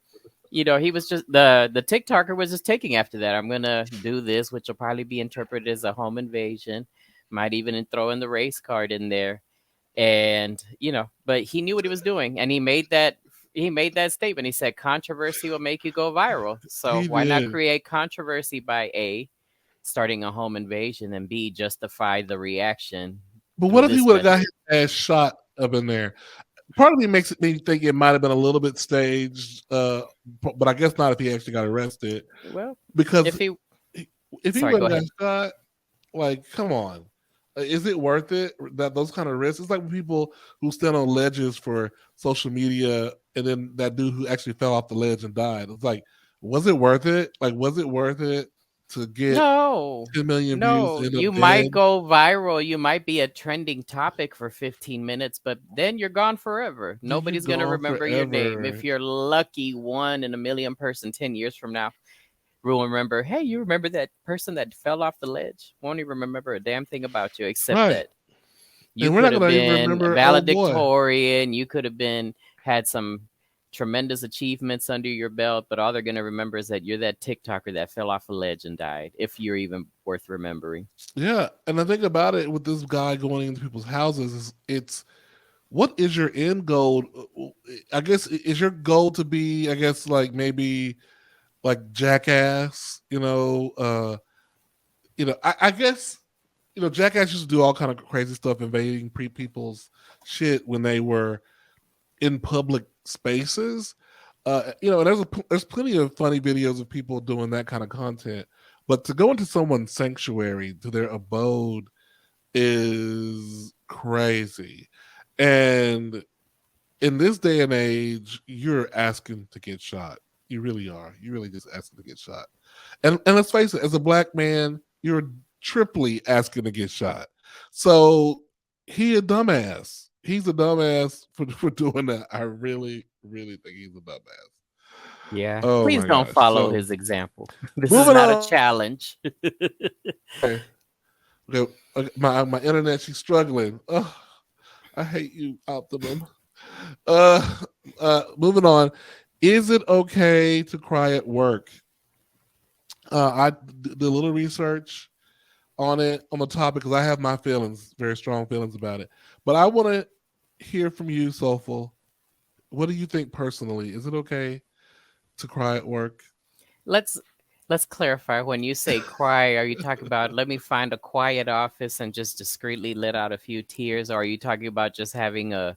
he was just the TikToker was just taking after that. I'm gonna do this, which will probably be interpreted as a home invasion. Might even throw in the race card in there. And but he knew what he was doing, and he made that statement. He said controversy will make you go viral. So He why not did. create controversy by A, starting a home invasion, and B, justify the reaction But through what if he this would have got method? his ass shot up in there? Part of me makes me think it might have been a little bit staged, but I guess not if he actually got arrested. Well, if Because he if he sorry, would go have got ahead. shot, like, come on. Is it worth it? That those kind of risks? It's like when people who stand on ledges for social media, and then that dude who actually fell off the ledge and died. It's like, was it worth it? Like, was it worth it to get No, 10 million views no, and end you up dead? might go viral. You might be a trending topic for 15 minutes, but then you're gone forever. Then you're Nobody's going to gone remember your name. forever. If you're lucky, one in a million person 10 years from now will remember, hey, you remember that person that fell off the ledge? Won't even remember a damn thing about you, except Right. that you And we're could not have gonna even been a remember old boy. valedictorian. You could have had some tremendous achievements under your belt, but all they're going to remember is that you're that TikToker that fell off a ledge and died, if you're even worth remembering. Yeah. And the thing about it with this guy going into people's houses is it's what is your end goal? I guess is your goal to be, I guess, like maybe like Jackass, I guess Jackass used to do all kind of crazy stuff, invading people's shit when they were in public spaces. And there's plenty of funny videos of people doing that kind of content. But to go into someone's sanctuary, to their abode, is crazy. And in this day and age, you're asking to get shot. You really are. You really just asking to get shot. And let's face it, as a black man, you're triply asking to get shot. So he a dumbass. He's a dumbass for doing that. I really, really think he's a dumbass. Yeah. Oh Please my don't gosh. follow So his example. This is moving not a on. challenge. Okay. Okay, my internet, she's struggling. Oh, I hate you, Optimum. Uh, moving on. Is it okay to cry at work? I did a little research on it on the topic because I have my feelings, very strong feelings about it. But I want to hear from you, Soulful. What do you think personally? Is it okay to cry at work? Let's let's clarify. When you say cry, are you talking about let me find a quiet office and just discreetly let out a few tears, or are you talking about just having a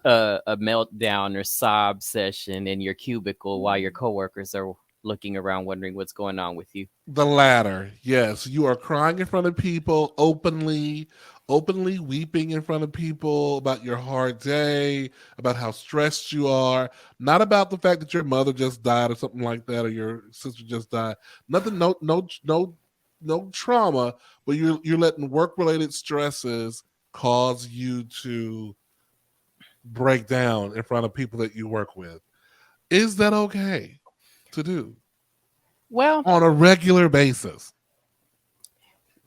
a meltdown or sob session in your cubicle while your coworkers are looking around wondering what's going on with you? The latter, yes. You are crying in front of people openly, openly weeping in front of people about your hard day, about how stressed you are, not about the fact that your mother just died or something like that, or your sister just died. Nothing, no trauma, but you're letting work related stresses cause you to break down in front of people that you work with. Is that okay to do Well, on a regular basis?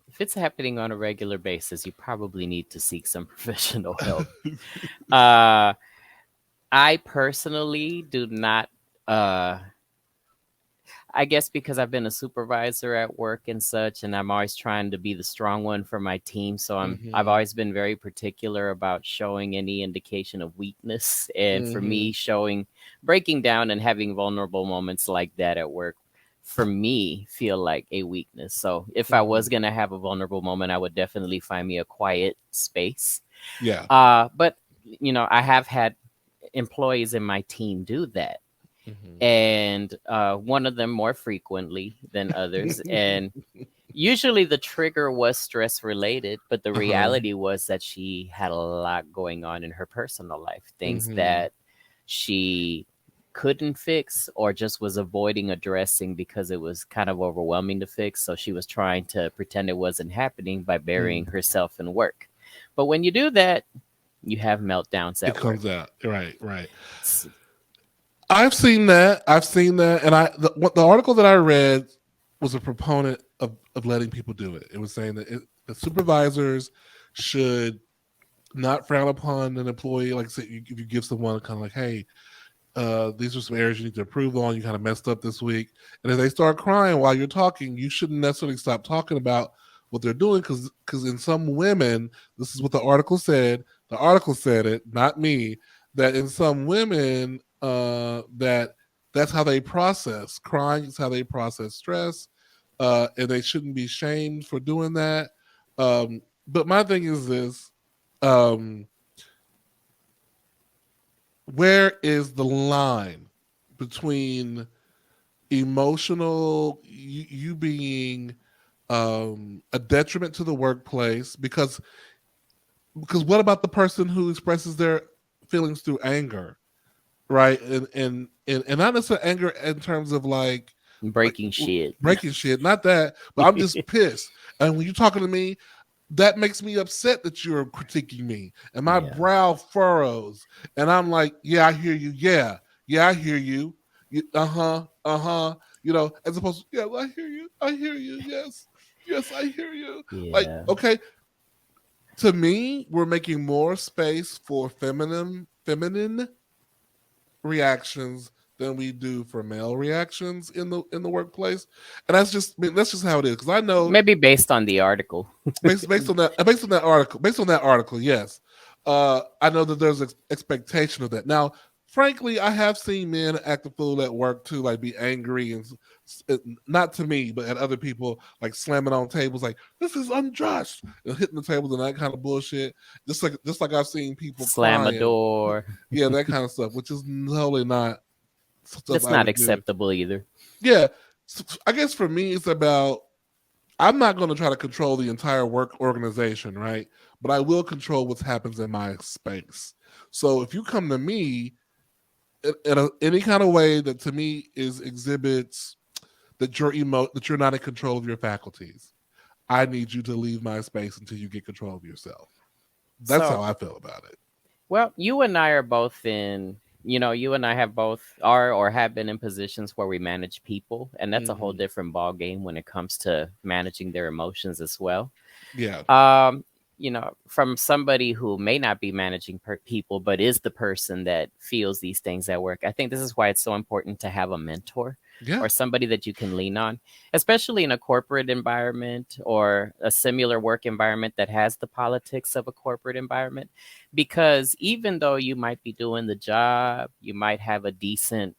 if it's happening on a regular basis, you probably need to seek some professional help. Uh, I personally do not. Uh, I guess because I've been a supervisor at work and such, and I'm always trying to be the strong one for my team. So I've Mhm. always been very particular about showing any indication of weakness. And for me, Mhm. showing breaking down and having vulnerable moments like that at work, for me, feel like a weakness. So if I was Mhm. gonna have a vulnerable moment, I would definitely find me a quiet space. Yeah. But I have had employees in my team do that, Mhm. and one of them more frequently than others. And usually the trigger was stress related, but the Uh-huh. reality was that she had a lot going on in her personal life, things Mhm. that she couldn't fix or just was avoiding addressing because it was kind of overwhelming to fix. So she was trying to pretend it wasn't happening by burying Mhm. herself in work. But when you do that, you have meltdowns It at work. comes out. Right, right. S- I've seen that. I've seen that. And the article that I read was a proponent of letting people do it. It was saying that the supervisors should not frown upon an employee. Like, say, if you give someone kind of like, hey, these are some areas you need to improve on. You kind of messed up this week. And if they start crying while you're talking, you shouldn't necessarily stop talking about what they're doing because in some women, this is what the article said. The article said it, not me. That in some women, that's how they process crying. Is how they process stress, and they shouldn't be shamed for doing that. But my thing is this: um, where is the line between emotional you being a detriment to the workplace because what about the person who expresses their feelings through anger, right? And not necessarily anger in terms of like Breaking shit. breaking shit, not that, but I'm just pissed. And when you're talking to me, that makes me upset that you're critiquing me, and my Yeah. brow furrows, and I'm like, yeah, I hear you, yeah, I hear you, uh-huh, uh-huh, as opposed to, yeah, well, I hear you, yes, yes, I hear you. Like, Yeah. okay, to me, we're making more space for feminine reactions than we do for male reactions in the workplace, and that's just how it is. Because I know Maybe based on the article. based on that article, yes, I know that there's expectation of that. Now, frankly, I have seen men act a fool at work too, like be angry and not to me, but at other people, like slamming on tables, like this is unjust, and hitting the tables and that kind of bullshit. Just like I've seen people Slam a crying, door. yeah, that kind of stuff, which is totally not stuff That's I not would do. acceptable either. Yeah, so I guess for me, it's about I'm not going to try to control the entire work organization, right? But I will control what happens in my space. So if you come to me any kind of way that to me is exhibits that you're not in control of your faculties, I need you to leave my space until you get control of yourself. That's So, how I feel about it. well, you and I are both you and I have both are or have been in positions where we manage people, and that's a whole Hmm. different ball game when it comes to managing their emotions as well. Yeah. Um, from somebody who may not be managing people, but is the person that feels these things at work. I think this is why it's so important to have a mentor. Yeah. or somebody that you can lean on, especially in a corporate environment or a similar work environment that has the politics of a corporate environment. Because even though you might be doing the job, you might have a decent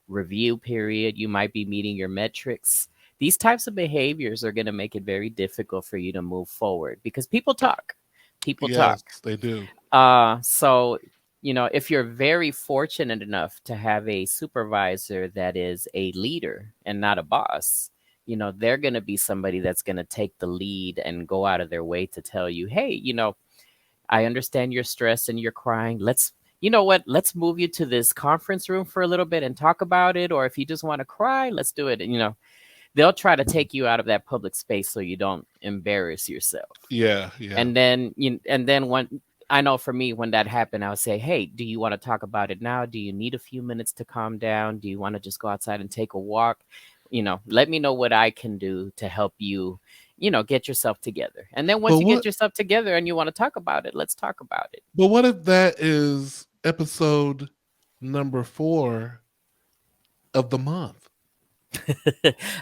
review period, you might be meeting your metrics. These types of behaviors are going to make it very difficult for you to move forward because people talk. People talk. Yes, they do. So, if you're very fortunate enough to have a supervisor that is a leader and not a boss, they're going to be somebody that's going to take the lead and go out of their way to tell you, hey, I understand you're stressed and you're crying. You know what? Let's move you to this conference room for a little bit and talk about it. Or if you just want to cry, let's do it. And, they'll try to take you out of that public space so you don't embarrass yourself. Yeah, yeah. And then when I know for me, when that happened, I would say, hey, do you want to talk about it now? Do you need a few minutes to calm down? Do you want to just go outside and take a walk? Let me know what I can do to help you, get yourself together. And then once But you get what yourself together and you want to talk about it, let's talk about it. but what if that is episode number 4 of the month?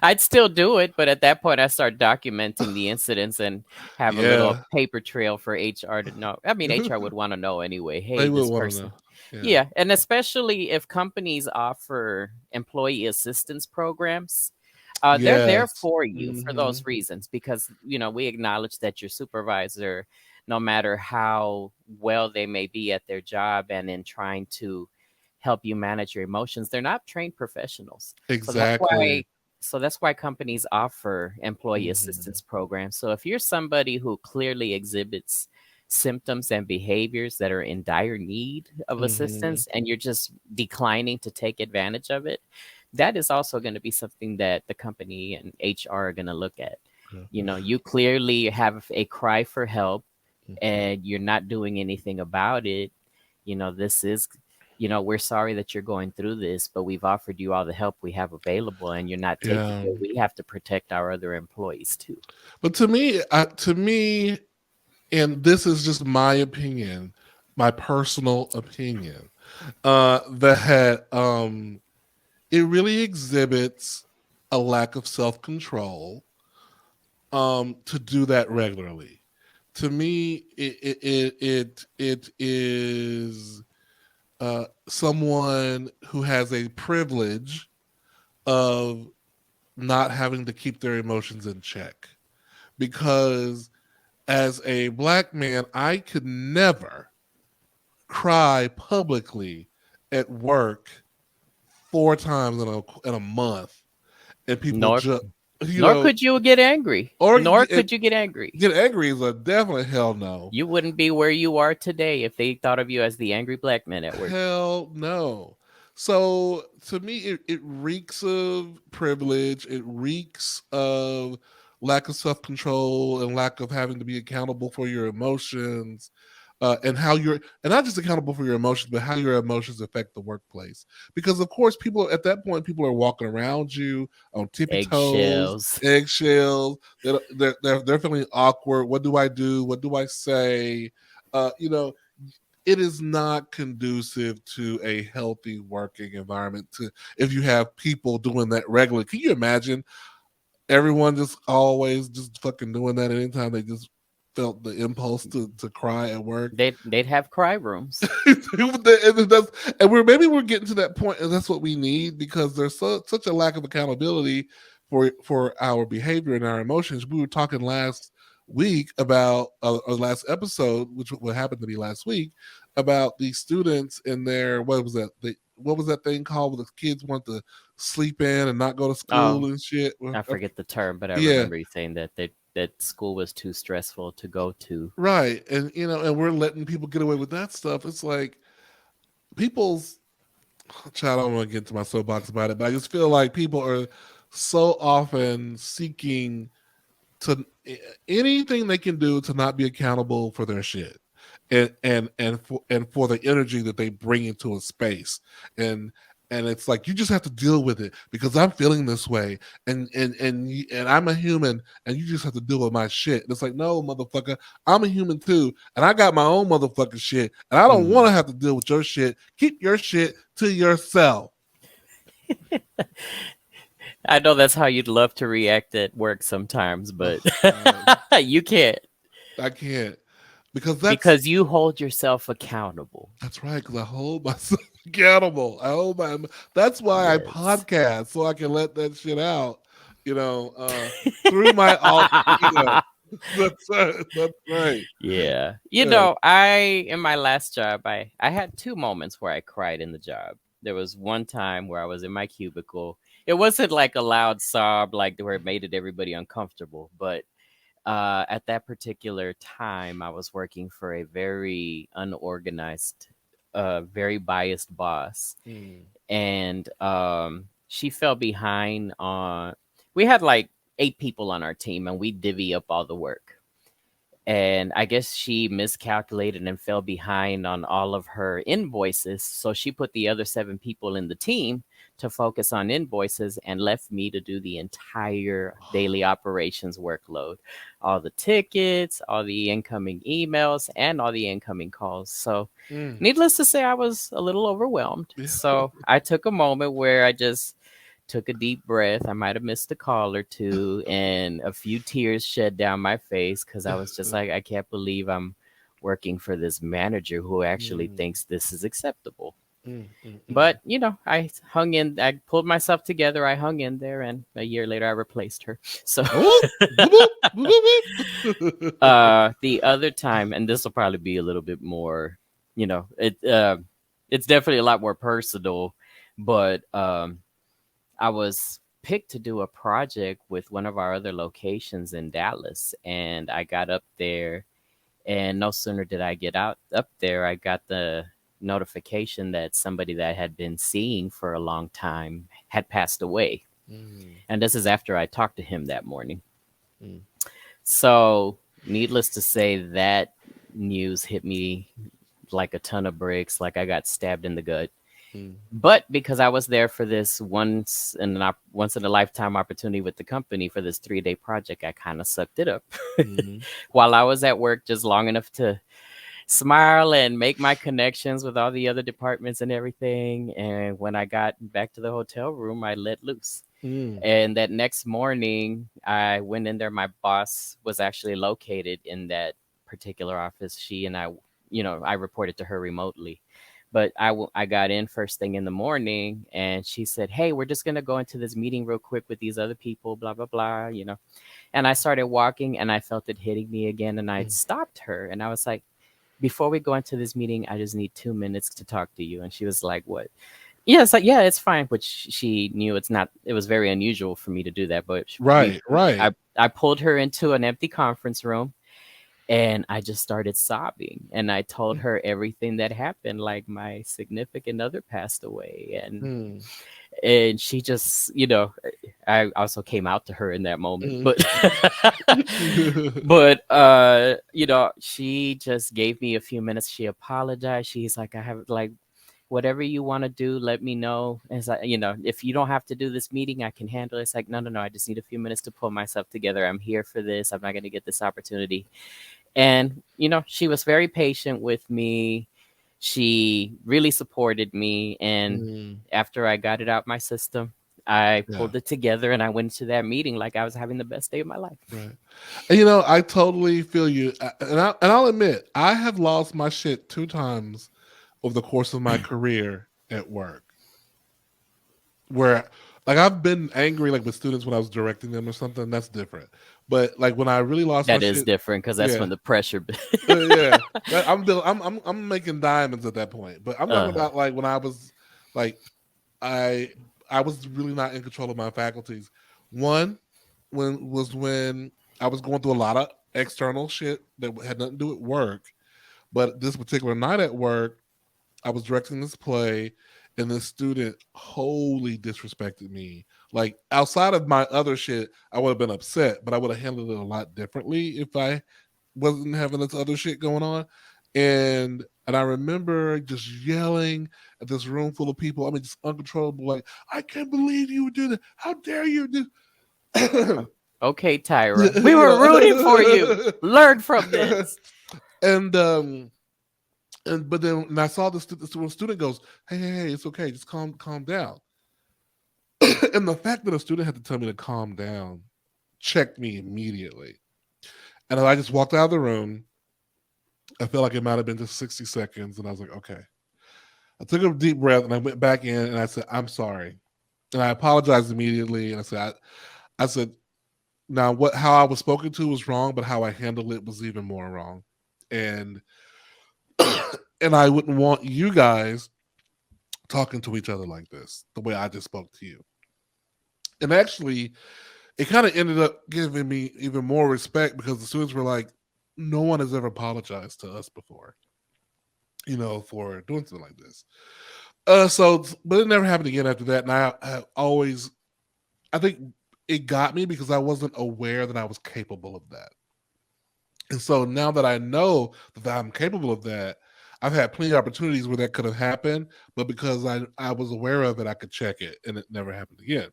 I'd still do it, but at that point, I start documenting the incidents and have a little Yeah. paper trail for HR to know. I mean, HR would want to know anyway. Hey, They would this want to person. know. Yeah. Yeah, and especially if companies offer employee assistance programs, they're there Yes. for you for Mhm. those reasons because we acknowledge that your supervisor, no matter how well they may be at their job and in trying to help you manage your emotions, they're not trained professionals. So that's Exactly. why companies offer employee Mhm. assistance programs. So if you're somebody who clearly exhibits symptoms and behaviors that are in dire need of Mhm. assistance and you're just declining to take advantage of it, that is also going to be something that the company and HR are going to look at. Yeah. You clearly have a cry for help Mhm. and you're not doing anything about it. This is, we're sorry that you're going through this, but we've offered you all the help we have available and you're not taking Yeah. it. We have to protect our other employees too. But to me, and this is just my opinion, my personal opinion, that it really exhibits a lack of self-control to do that regularly. To me, it is someone who has a privilege of not having to keep their emotions in check. Because as a black man, I could never cry publicly at work 4 times in a month, and people Nor just, you nor know, could you get angry. or Nor could you get angry. get angry is a definite hell no. You wouldn't be where you are today if they thought of you as the angry black man at work. Hell no. So to me, it reeks of privilege. It reeks of lack of self control and lack of having to be accountable for your emotions, and how you're, and not just accountable for your emotions, but how your emotions affect the workplace. Because of course, people at that point, people are walking around you on tippy toes, Eggshells. eggshells. They're feeling awkward. What do I do? What do I say? You know, it is not conducive to a healthy working environment to if you have people doing that regularly. Can you imagine everyone just always just fucking doing that anytime they just felt the impulse to cry at work? They'd have cry rooms. And we're getting to that point, and that's what we need, because there's such a lack of accountability for our behavior and our emotions. We were talking last week about or last episode, which what happened to be last week, about these students and their, what was that thing called where the kids want to sleep in and not go to school Oh, and shit? I forget the term, but I Yeah, remember you saying that school was too stressful to go to. right. And and we're letting people get away with that stuff. It's like people's child. I don't want to get into my soapbox about it, but I just feel like people are so often seeking to anything they can do to not be accountable for their shit, and for the energy that they bring into a space, and it's like you just have to deal with it because I'm feeling this way, and I'm a human, and you just have to deal with my shit. And it's like, no, motherfucker, I'm a human too, and I got my own motherfucking shit, and I don't want to have to deal with your shit. Keep your shit to yourself. I know that's how you'd love to react at work sometimes, but you can't I can't because that's because you hold yourself accountable. That's right, because I hold myself accountable. I hold my. That's why I Yes. podcast so I can let that shit out. You know, through my alter ego. That's right. Yeah. Yeah. I in my last job, I had two moments where I cried in the job. There was one time where I was in my cubicle. It wasn't like a loud sob like where it made everybody uncomfortable, but at that particular time, I was working for a very unorganized, very biased boss, Mm. and she fell behind on. We had like 8 people on our team, and we divvy up all the work. And I guess she miscalculated and fell behind on all of her invoices. So she put the other 7 people in the team to focus on invoices and left me to do the entire daily operations workload, all the tickets, all the incoming emails, and all the incoming calls. So, Mm. needless to say, I was a little overwhelmed. Yeah. So, I took a moment where I just took a deep breath. I might have missed a call or two, and a few tears shed down my face because I was just like, I can't believe I'm working for this manager who actually Mm. thinks this is acceptable. Mm. Mm. But I hung in. I pulled myself together. I hung in there, and a year later, I replaced her. So, Oh, boop, boop, boop, boop. the other time, and this will probably be a little bit more, it's definitely a lot more personal, but I was picked to do a project with one of our other locations in Dallas, and I got up there, and no sooner did I get out up there, I got the notification that somebody that I had been seeing for a long time had passed away. Mm. And this is after I talked to him that morning. Mm. So, needless to say, that news hit me like a ton of bricks, like I got stabbed in the gut. Mm. But because I was there for this once in a lifetime opportunity with the company for this 3-day project, I kind of sucked it up Mhm. while I was at work just long enough to smile and make my connections with all the other departments and everything. And when I got back to the hotel room, I let loose. Mm. And that next morning, I went in there. My boss was actually located in that particular office. She and I reported to her remotely. But I got in first thing in the morning, and she said, "Hey, we're just gonna go into this meeting real quick with these other people, blah blah blah." And I started walking, and I felt it hitting me again, and I Mm. stopped her, and I was like, "Before we go into this meeting, I just need 2 minutes to talk to you." And she was like, "What?" Yeah, it's like, yeah, it's fine. Which she knew it's not. It was very unusual for me to do that, but Right. Right. I pulled her into an empty conference room, and I just started sobbing, and I told her everything that happened, like my significant other passed away, and Mm. and she just, I also came out to her in that moment, Mm. but but she just gave me a few minutes. She apologized. She's like, I have like whatever you want to do, let me know. And it's like, if you don't have to do this meeting, I can handle it. It's like, no, no, no. I just need a few minutes to pull myself together. I'm here for this. I'm not going to get this opportunity. And, she was very patient with me. She really supported me. And Mm. after I got it out my system, I Yeah. pulled it together and I went to that meeting like I was having the best day of my life. Right. And I totally feel you. And I'll admit, I have lost my shit 2 times over the course of my career at work. Where like I've been angry like with students when I was directing them or something. That's different. But like when I really lost my That is shit, different because that's yeah, when the pressure. yeah. I'm making diamonds at that point. But I'm talking about like when I was like I I was really not in control of my faculties. One when I was going through a lot of external shit that had nothing to do with work. But this particular night at work, I was directing this play, and this student wholly disrespected me. Like outside of my other shit, I would have been upset, but I would have handled it a lot differently if I wasn't having this other shit going on. And I remember just yelling at this room full of people. I mean, just uncontrollable. Like, I can't believe you would do that. How dare you do? Okay, Tyra, we were rooting for you. Learn from this. and but then when I saw the student goes, hey, it's okay, just calm down. And the fact that a student had to tell me to calm down checked me immediately. And I just walked out of the room. I felt like it might have been just 60 seconds. And I was like, okay. I took a deep breath and I went back in and I said, I'm sorry. And I apologized immediately. And I said, now how I was spoken to was wrong, but how I handled it was even more wrong. And and I wouldn't want you guys talking to each other like this, the way I just spoke to you. And actually, it kind of ended up giving me even more respect because the students were like, no one has ever apologized to us before, for doing something like this. But it never happened again after that. And I think it got me because I wasn't aware that I was capable of that. And so now that I know that I'm capable of that, I've had plenty of opportunities where that could have happened, but because I was aware of it, I could check it and it never happened again.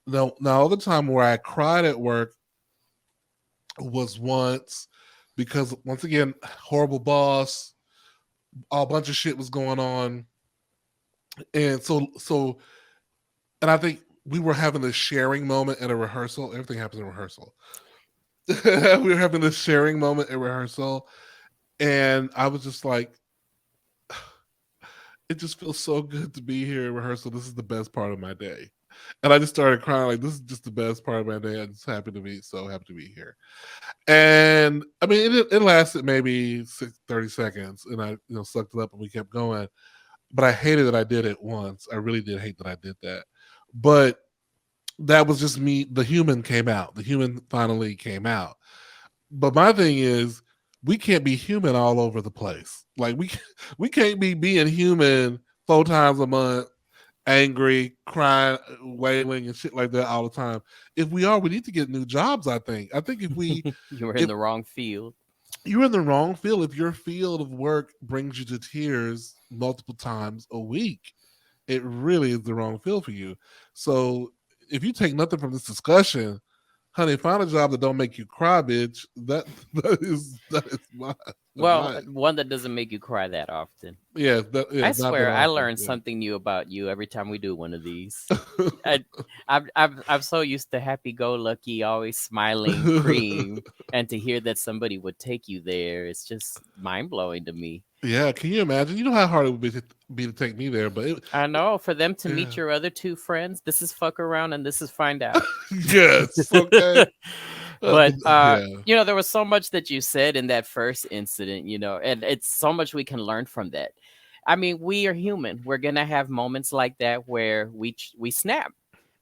Now the time where I cried at work was once because once again, horrible boss, a bunch of shit was going on. And and I think we were having this sharing moment at a rehearsal. Everything happens in rehearsal. We were having this sharing moment at rehearsal. And I was just like, it just feels so good to be here at rehearsal. This is the best part of my day. And I just started crying, like, this is just the best part of my day. I'm just so happy to be here. And I mean, it lasted maybe 30 seconds, and I sucked it up and we kept going. But I hated that I did it once. I really did hate that I did that. But that was just me. The human came out. The human finally came out. But my thing is, we can't be human all over the place. Like we can't be being human 4 times a month, angry, crying, wailing, and shit like that all the time. If we are, we need to get new jobs. I think if we You were in the wrong field. you're in the wrong field, if your field of work brings you to tears multiple times a week, it really is the wrong field for you. So if you take nothing from this discussion, honey, find a job that don't make you cry, bitch. That is my Well, advice. one that doesn't make you cry that often. Yeah, I not that swear, I often. learned Yeah. something new about you every time we do one of these. I'm so used to happy-go-lucky, always smiling Cream, and to hear that somebody would take you there, it's just mind-blowing to me. Yeah, can you imagine? You know how hard it would be to take me there, but I know, for them to yeah. meet your other two friends, this is fuck around and this is find out. Yes, okay. But Yeah. there was so much that you said in that first incident, and it's so much we can learn from that. I mean, we are human. We're gonna have moments like that where we snap.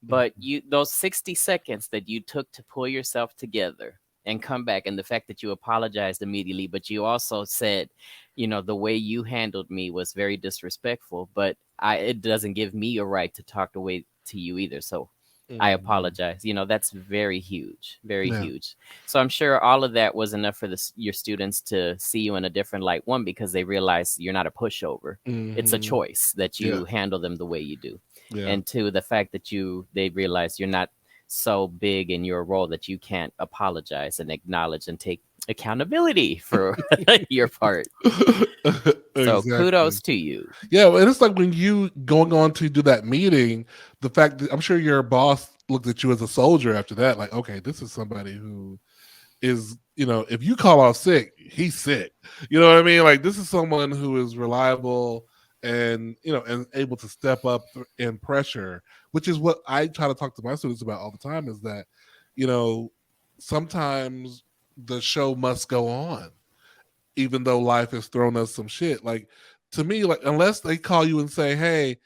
But those 60 seconds that you took to pull yourself together and come back, and the fact that you apologized immediately, but you also said, the way you handled me was very disrespectful, but it doesn't give me a right to talk the way to you either. So I apologize. That's very huge, very Yeah. huge. So I'm sure all of that was enough for your students to see you in a different light. One, because they realize you're not a pushover. It's a Mhm. choice that you Yeah. handle them the way you do. Yeah. And two, the fact that they realize you're not so big in your role that you can't apologize and acknowledge and take accountability for your part. So Exactly. kudos to you. Yeah, and it's like when you going on to do that meeting, the fact that I'm sure your boss looked at you as a soldier after that, like, okay, this is somebody who is, if you call off sick, he's sick. You know what I mean? Like, this is someone who is reliable and and able to step up in pressure, which is what I try to talk to my students about all the time. Is that sometimes the show must go on, even though life has thrown us some shit. Like, to me, like, unless they call you and say, hey,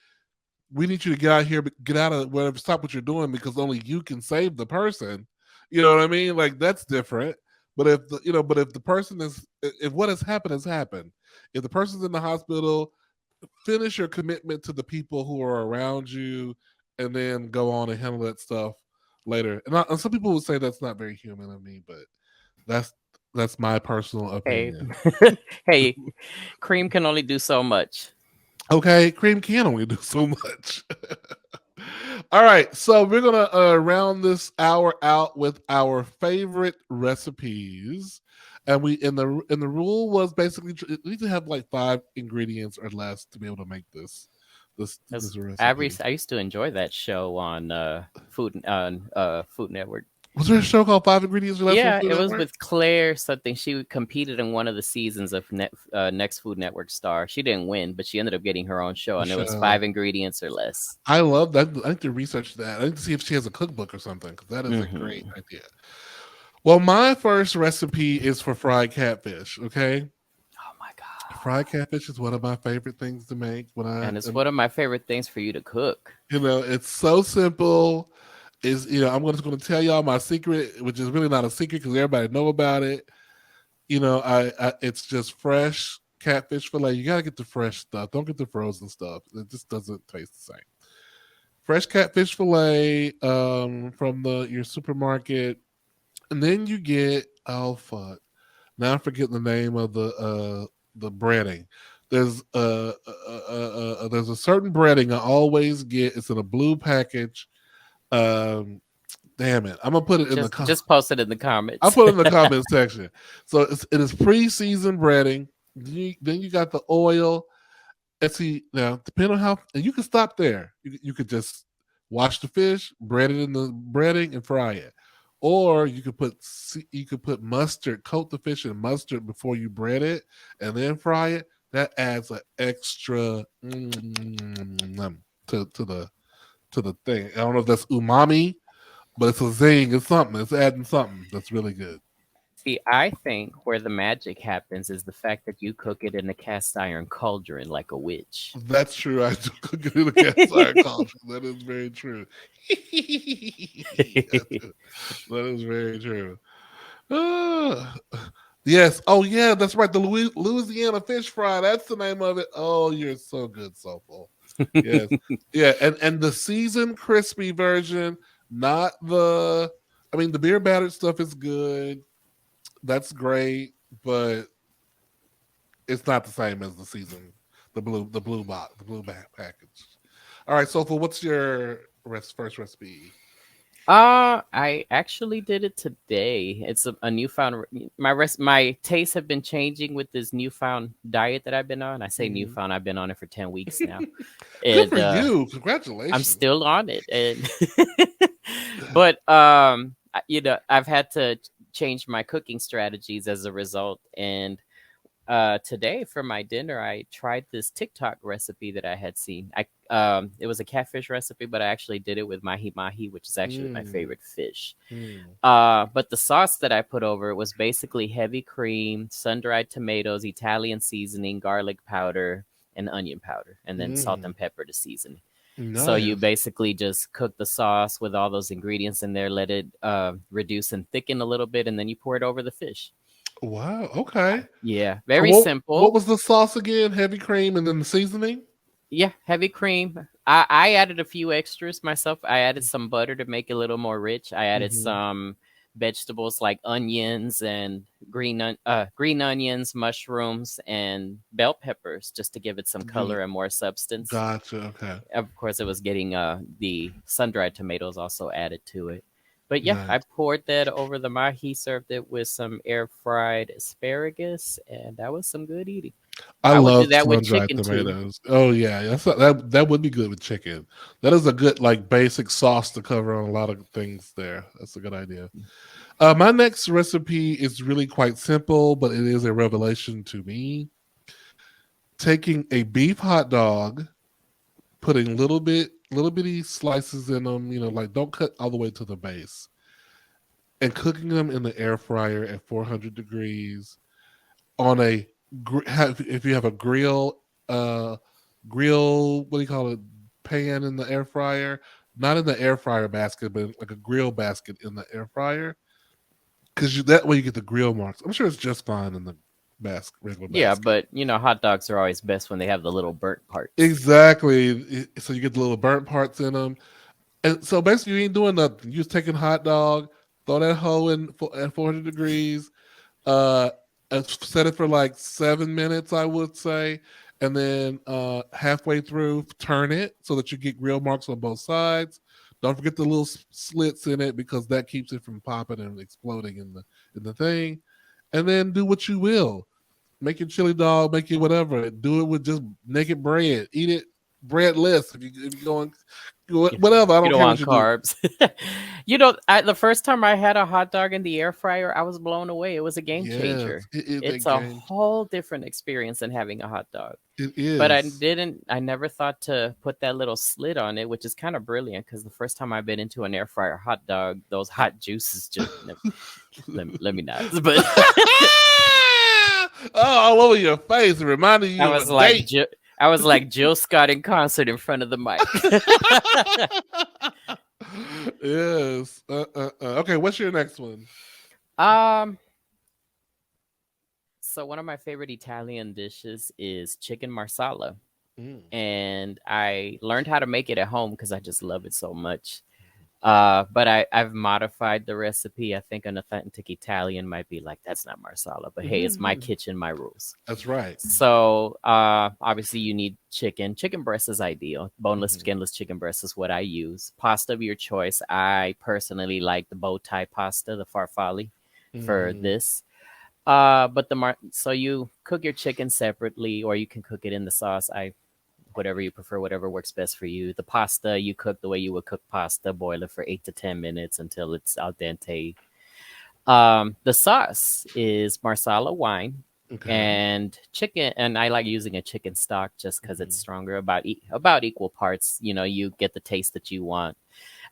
we need you to get out here, get out of whatever, stop what you're doing because only you can save the person. You know what I mean? Like, that's different. But if the person if what has happened, if the person's in the hospital, finish your commitment to the people who are around you, and then go on and handle that stuff later. And some people would say that's not very human of me, but that's my personal Hey, opinion. hey, Cream can only do so much. Okay, Cream can only do so much. All right, so we're gonna round this hour out with our favorite recipes, and the rule was basically you need to have like 5 ingredients or less to be able to make this 'Cause this recipe. I used to enjoy that show on Food Network. Was there a show called Five Ingredients or Less on Yeah, Food it was Network? with Claire something. She competed in one of the seasons of Next Food Network Star. She didn't win, but she ended up getting her own show, A and it was show. 5 ingredients or less. I love that. I need to research that. I need to see if she has a cookbook or something because that is a great Hmm. idea. Well, my first recipe is for fried catfish. Okay, Oh my fried god! catfish is one of my favorite things to make. When I And it's am, one of my favorite things for you to cook. it's so simple. Is I'm just going to tell y'all my secret, which is really not a secret because everybody know about it. It's just fresh catfish fillet. You gotta get the fresh stuff. Don't get the frozen stuff. It just doesn't taste the same. Fresh catfish fillet from your supermarket, and then you get oh fuck. Now I'm forgetting the name of the breading. There's there's a certain breading I always get. It's in a blue package. Um, damn it, I'm gonna put it in the Just post it in the I'll comments. put it in the comment section. So it is pre-seasoned breading. Then you got the oil. And see now, depending on how, and you can stop there. You could just wash the fish, bread it in the breading, and fry it. Or you could put mustard, coat the fish in mustard before you bread it, and then fry it. That adds an extra to the thing. I don't know if that's umami, but it's a zing. It's something. It's adding something that's really good. See, I think where the magic happens is the fact that you cook it in a cast iron cauldron like a witch. That's true. I do cook it in a cast iron culture. That is very true. That is very true. Ah, yes. Oh, yeah. That's right. The Louisiana fish fry. That's the name of it. Oh, you're so good, Soulful. Yes. Yeah. And the seasoned crispy version, not the. I mean, the beer battered stuff is good. That's great, but it's not the same as the season, the blue back package. All right, Sofa, what's your first recipe? I actually did it today. It's a newfound my tastes have been changing with this newfound diet that I've been on. I say Mhm. newfound, I've been on it for 10 weeks now. Good And for you! I'm Congratulations. still on it. And but I've had to change my cooking strategies as a result. And today for my dinner, I tried this TikTok recipe that I had seen. It was a catfish recipe, but I actually did it with mahi mahi, which is actually my Mm, favorite fish. mm, But the sauce that I put over it was basically heavy cream, sun-dried tomatoes, Italian seasoning, garlic powder, and onion powder, and then salt mm. and pepper to season. So you Nice. basically just cook the sauce with all those ingredients in there, let it reduce and thicken a little bit, and then you pour it over the fish. Wow. Okay. Yeah, So very what simple. was the sauce again? Heavy cream and then the seasoning. Yeah, heavy cream. I added a few extras myself. I added some butter to make it a little more rich. I added Mm-hmm. some vegetables like onions and green onions, mushrooms, and bell peppers just to give it some Good. color and more substance. Gotcha. Okay. Of course, it was getting the sun-dried tomatoes also added to it. But yeah, I Nice. poured that over the mahi, served it with some air-fried asparagus, and that was some good eating. I I would do love that with sun-dried chicken too. tomatoes. Oh yeah, that would be good with chicken. That is a good like basic sauce to cover on a lot of things there. That's a good idea. My next recipe is really quite simple, but it is a revelation to me. Taking a beef hot dog, putting little bitty slices in them, like don't cut all the way to the base, and cooking them in the air fryer at 400 degrees on if you have a uh grill, what do you call it, pan in the air fryer, not in the air fryer basket, but like a grill basket in the air fryer, because that way you get the grill marks. I'm sure it's just fine in the regular Yeah, basket. but hot dogs are always best when they have the little burnt parts. Exactly. So you get the little burnt parts in them, and so basically you ain't doing nothing. You just taking hot dog, throw that hoe in at 400 degrees, uh and set it for like 7 minutes, I would say, and then halfway through turn it so that you get grill marks on both sides. Don't forget the little slits in it because that keeps it from popping and exploding in the thing. And then do what you will. Make your chili dog, make it whatever. Do it with just naked bread. Eat it breadless. If you going whatever, I You don't don't care what want you do. carbs. The first time I had a hot dog in the air fryer, I was blown away. It was a game Yes, changer. it is a It's a game. whole different experience than having a hot dog. It But is. I never thought to put that little slit on it, which is kind of brilliant because the first time I've been into an air fryer hot dog, those hot juices just let me not. But Oh, all over your face, reminding I you of was a like, date. I was like Jill Scott in concert in front of the mic. Yes. Okay, what's your next one? um, so one of my favorite Italian dishes is chicken marsala. Mm. And I learned how to make it at home because I just love it so much. But I've modified the recipe. I think an authentic Italian might be like, that's not marsala, but hey, it's my kitchen, my rules. That's right. So obviously you need chicken. Chicken breast is ideal. Boneless, skinless chicken breast is what I use. Pasta of your choice. I personally like the bow tie pasta, the farfalle, for this. But so you cook your chicken separately, or you can cook it in the sauce. Whatever you prefer, whatever works best for you. The pasta you cook the way you would cook pasta, boil it for 8 to 10 minutes until it's al dente. The sauce is marsala wine Okay. and chicken, and I like using a chicken stock just because it's stronger, about equal parts. You get the taste that you want.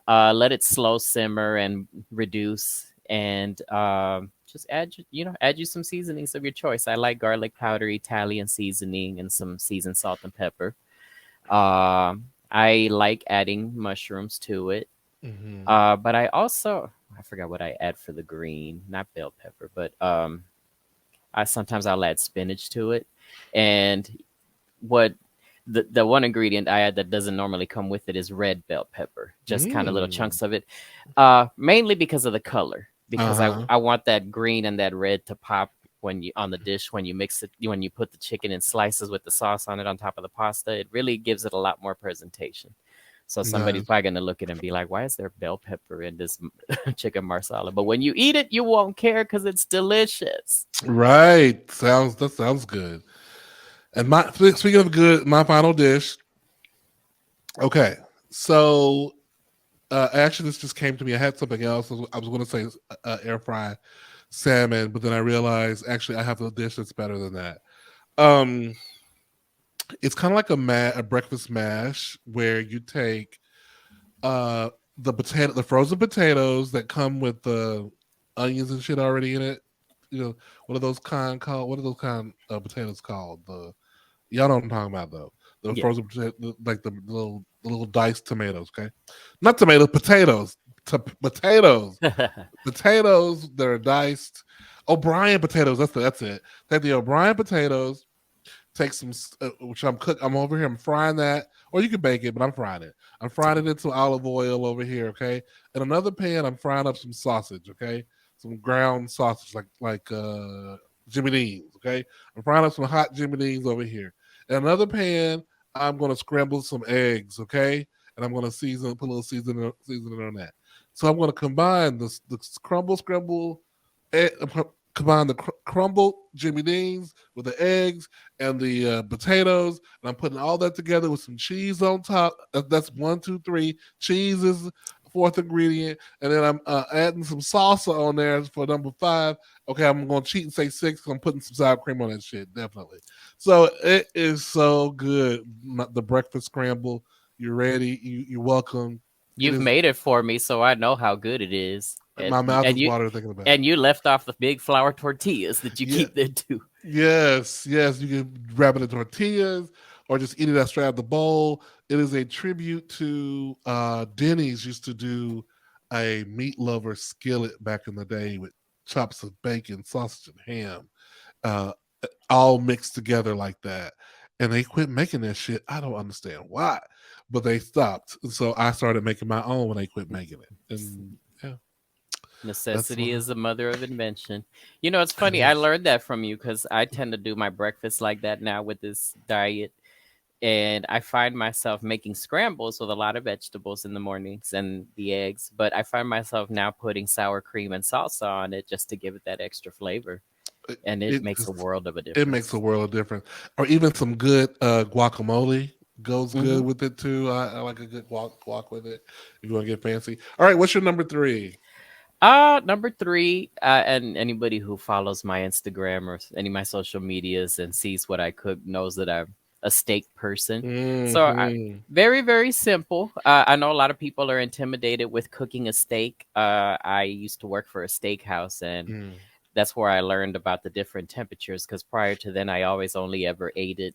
Let it slow simmer and reduce, and just add you some seasonings of your choice. I like garlic powder, Italian seasoning, and some seasoned salt and pepper. I like adding mushrooms to it. But I forgot what I add for the green, not bell pepper, but I'll add spinach to it. And what the one ingredient I add that doesn't normally come with it is red bell pepper, just kind of little chunks of it. Mainly because of the color, because I want that green and that red to pop when you on the dish, when you mix it, when you put the chicken in slices with the sauce on it on top of the pasta. It really gives it a lot more presentation. So somebody's Nice. probably going to look at it and be like, why is there bell pepper in this chicken marsala? But when you eat it, you won't care because it's delicious. Right. That sounds good. And speaking of good, my final dish. Okay. So actually this just came to me. I had something else. I was going to say air fry salmon, but then I realized actually I have a dish that's better than that. Um it's kind of like a breakfast mash where you take uh the frozen potatoes that come with the onions and shit already in it. What are those kind called? What are those kind of potatoes called? Y'all know what I'm talking about though. The Yeah. frozen like the little diced tomatoes. Okay, not tomatoes, potatoes. Potatoes. Potatoes that are diced. O'Brien potatoes. That's it. Take the O'Brien potatoes. Take some, which I'm over here. I'm frying that, or you can bake it, but I'm frying it. I'm frying it into olive oil over here. Okay, in another pan, I'm frying up some sausage. Okay, some ground sausage like Jimmy Dean's. Okay, I'm frying up some hot Jimmy Dean's over here. In another pan, I'm going to scramble some eggs. Okay, and I'm going to put a little seasoning on that. So I'm going to combine the scramble, egg, combine the crumbled Jimmy Dean's with the eggs and the potatoes, and I'm putting all that together with some cheese on top. That's 1, 2, 3. Cheese is the fourth ingredient, and then I'm adding some salsa on there for number 5. Okay, I'm going to cheat and say 6 because I'm putting some sour cream on that shit, definitely. So it is so good. The breakfast scramble. You're ready. You're welcome. You've made it for me, so I know how good it is. My mouth is watering thinking about it. And you left off the big flour tortillas that you Yeah. keep there too. Yes. You can wrap it in tortillas or just eat it straight out the bowl. It is a tribute to Denny's used to do a meat lover skillet back in the day with chops of bacon, sausage, and ham, uh, all mixed together like that. And they quit making that shit. I don't understand why, but they stopped. So I started making my own when they quit making it. And yeah. Necessity is the mother of invention. It's funny. I learned that from you because I tend to do my breakfast like that now with this diet. And I find myself making scrambles with a lot of vegetables in the mornings and the eggs. But I find myself now putting sour cream and salsa on it just to give it that extra flavor. And it makes a world of a difference. It makes a world of difference. Or even some good guacamole. goes Hmm. good with it too. I like a good walk with it. If you want to get fancy. All right, what's your number three? Number three, and anybody who follows my Instagram or any of my social medias and sees what I cook knows that I'm a steak person. So Hmm. very, very simple. I know a lot of people are intimidated with cooking a steak. I used to work for a steakhouse, and Mm. that's where I learned about the different temperatures. Because prior to then, I always only ever ate it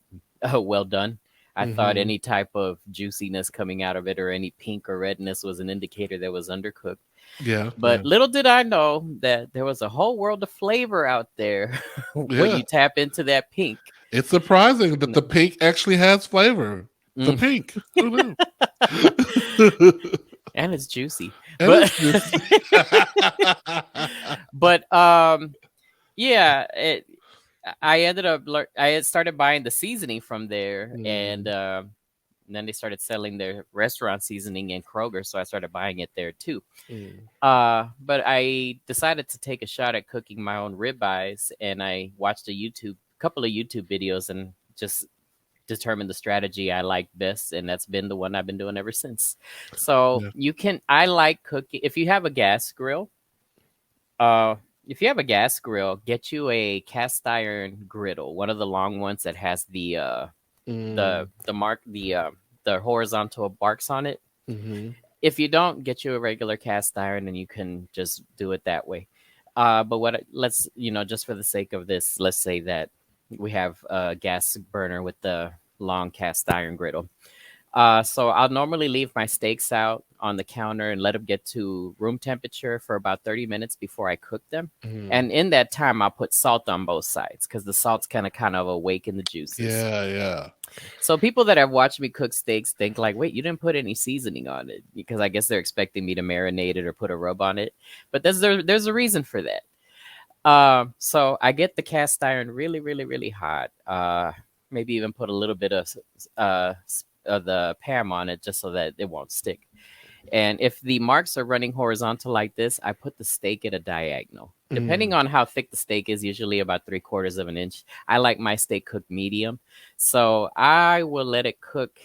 well done. I thought Hmm. any type of juiciness coming out of it or any pink or redness was an indicator that was undercooked. Yeah, But yeah, little did I know that there was a whole world of flavor out there when yeah. you tap into that pink. It's surprising that N- the pink actually has flavor. The mm, pink. Who knew? and it's juicy. And But it's juicy. but yeah, I ended up I had started buying the seasoning from there, and Mm, then they started selling their restaurant seasoning in Kroger, so I started buying it there too. mm, But I decided to take a shot at cooking my own ribeyes, and I watched couple of YouTube videos, and just determined the strategy I like best, and that's been the one I've been doing ever since. So yeah. I like cooking. If you have a gas grill, uh, if you have a gas grill, get you a cast iron griddle, one of the long ones that has Mm, the horizontal barks on it. mhm, If you don't, get you a regular cast iron and you can just do it that way. But let's, just for the sake of this, let's say that we have a gas burner with the long cast iron griddle. So I'll normally leave my steaks out on the counter and let them get to room temperature for about 30 minutes before I cook them. mhm. And in that time, I'll put salt on both sides because the salt's kind of awaken the juices. Yeah, yeah. So people that have watched me cook steaks think like, wait, you didn't put any seasoning on it, because I guess they're expecting me to marinate it or put a rub on it. But there's a reason for that. So I get the cast iron really, really, really hot. Maybe even put a little bit of the Pam on it just so that it won't stick. And if the marks are running horizontal like this, I put the steak at a diagonal. Depending Mm, on how thick the steak is, usually about 3/4 of an inch. I like my steak cooked medium. So I will let it cook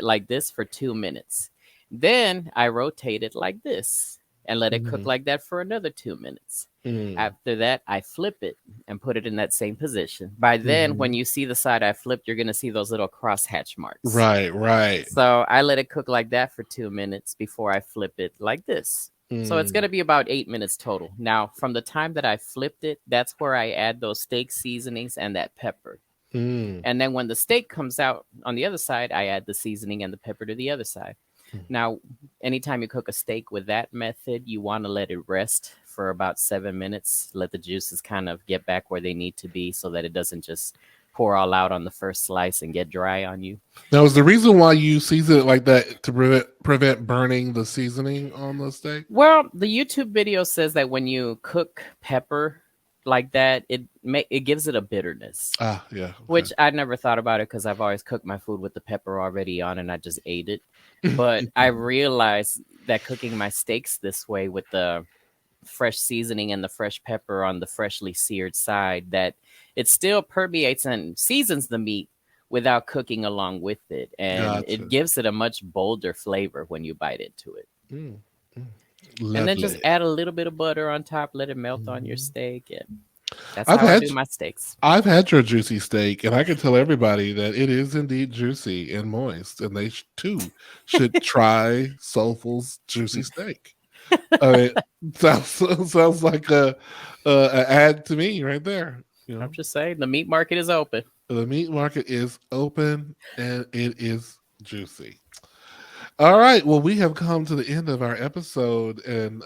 like this for 2 minutes. Then I rotate it like this and let it cook mhm, like that for another 2 minutes. mm, After that, I flip it and put it in that same position. By then, when mhm. you see the side I flipped, you're going to see those little crosshatch marks. Right, right. So I let it cook like that for 2 minutes before I flip it like this. So it's going Mm, to be about 8 minutes total. Now, from the time that I flipped it, that's where I add those steak seasonings and that pepper. mm, And then when the steak comes out on the other side, I add the seasoning and the pepper to the other side. mm. Now, anytime you cook a steak with that method, you want to let it rest for about 7 minutes. Let the juices kind of get back where they need to be so that it doesn't just pour all out on the first slice and get dry on you. Now, is the reason why you season it like that to prevent burning the seasoning on the steak? Well, the YouTube video says that when you cook pepper like that, it gives it a bitterness, Ah, yeah. which I never thought about it because I've always cooked my food with the pepper already on and I just ate it. But I realized that cooking my steaks this way with the fresh seasoning and the fresh pepper on the freshly seared side, that it still permeates and seasons the meat without cooking along with it, and it Gotcha. gives it a much bolder flavor when you bite into it. Mm, mm. And then just Lovely. add a little bit of butter on top, let it melt on your Mhm. steak, and that's I've how I had do my steaks. I've had your juicy steak, and I can tell everybody that it is indeed juicy and moist, and they too should try Soulful's juicy steak. I mean, sounds like a ad to me right there. You I'm know, just saying the meat market is open. the meat market is open and it is juicy. All right, well, we have come to the end of our episode, and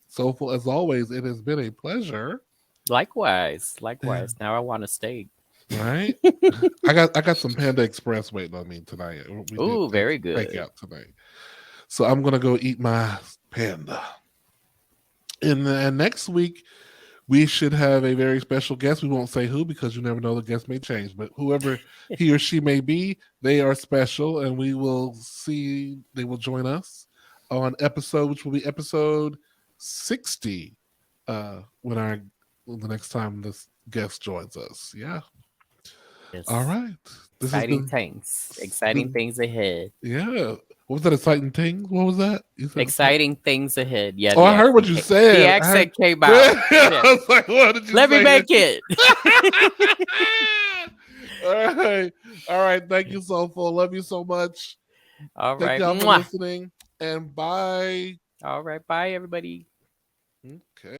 Soulful as always, it has been a pleasure. Likewise, Yeah. likewise. Now I want a steak. Right. I got some Panda Express waiting on me tonight. We did Ooh, very take good. out tonight, so I'm gonna go eat my panda. And next week we should have a very special guest. We won't say who because you never know, the guest may change. But whoever he or she may be, they are special, and we will see. They will join us on episode, which will be episode 60, when the next time this guest joins us. Yeah. Yes. All right. This has Exciting been things. Exciting things ahead. yeah. What was that? Exciting things? What was that? You said Exciting things ahead. Yeah. Oh, the I heard what you accent said. The I accent heard- came out. I Yeah. was like, what did you Let say? me make it. All right. All right. Thank you, Soulful. Love you so much. All Thank right. y'all for Mwah. listening. And bye. All right. Bye, everybody. Okay.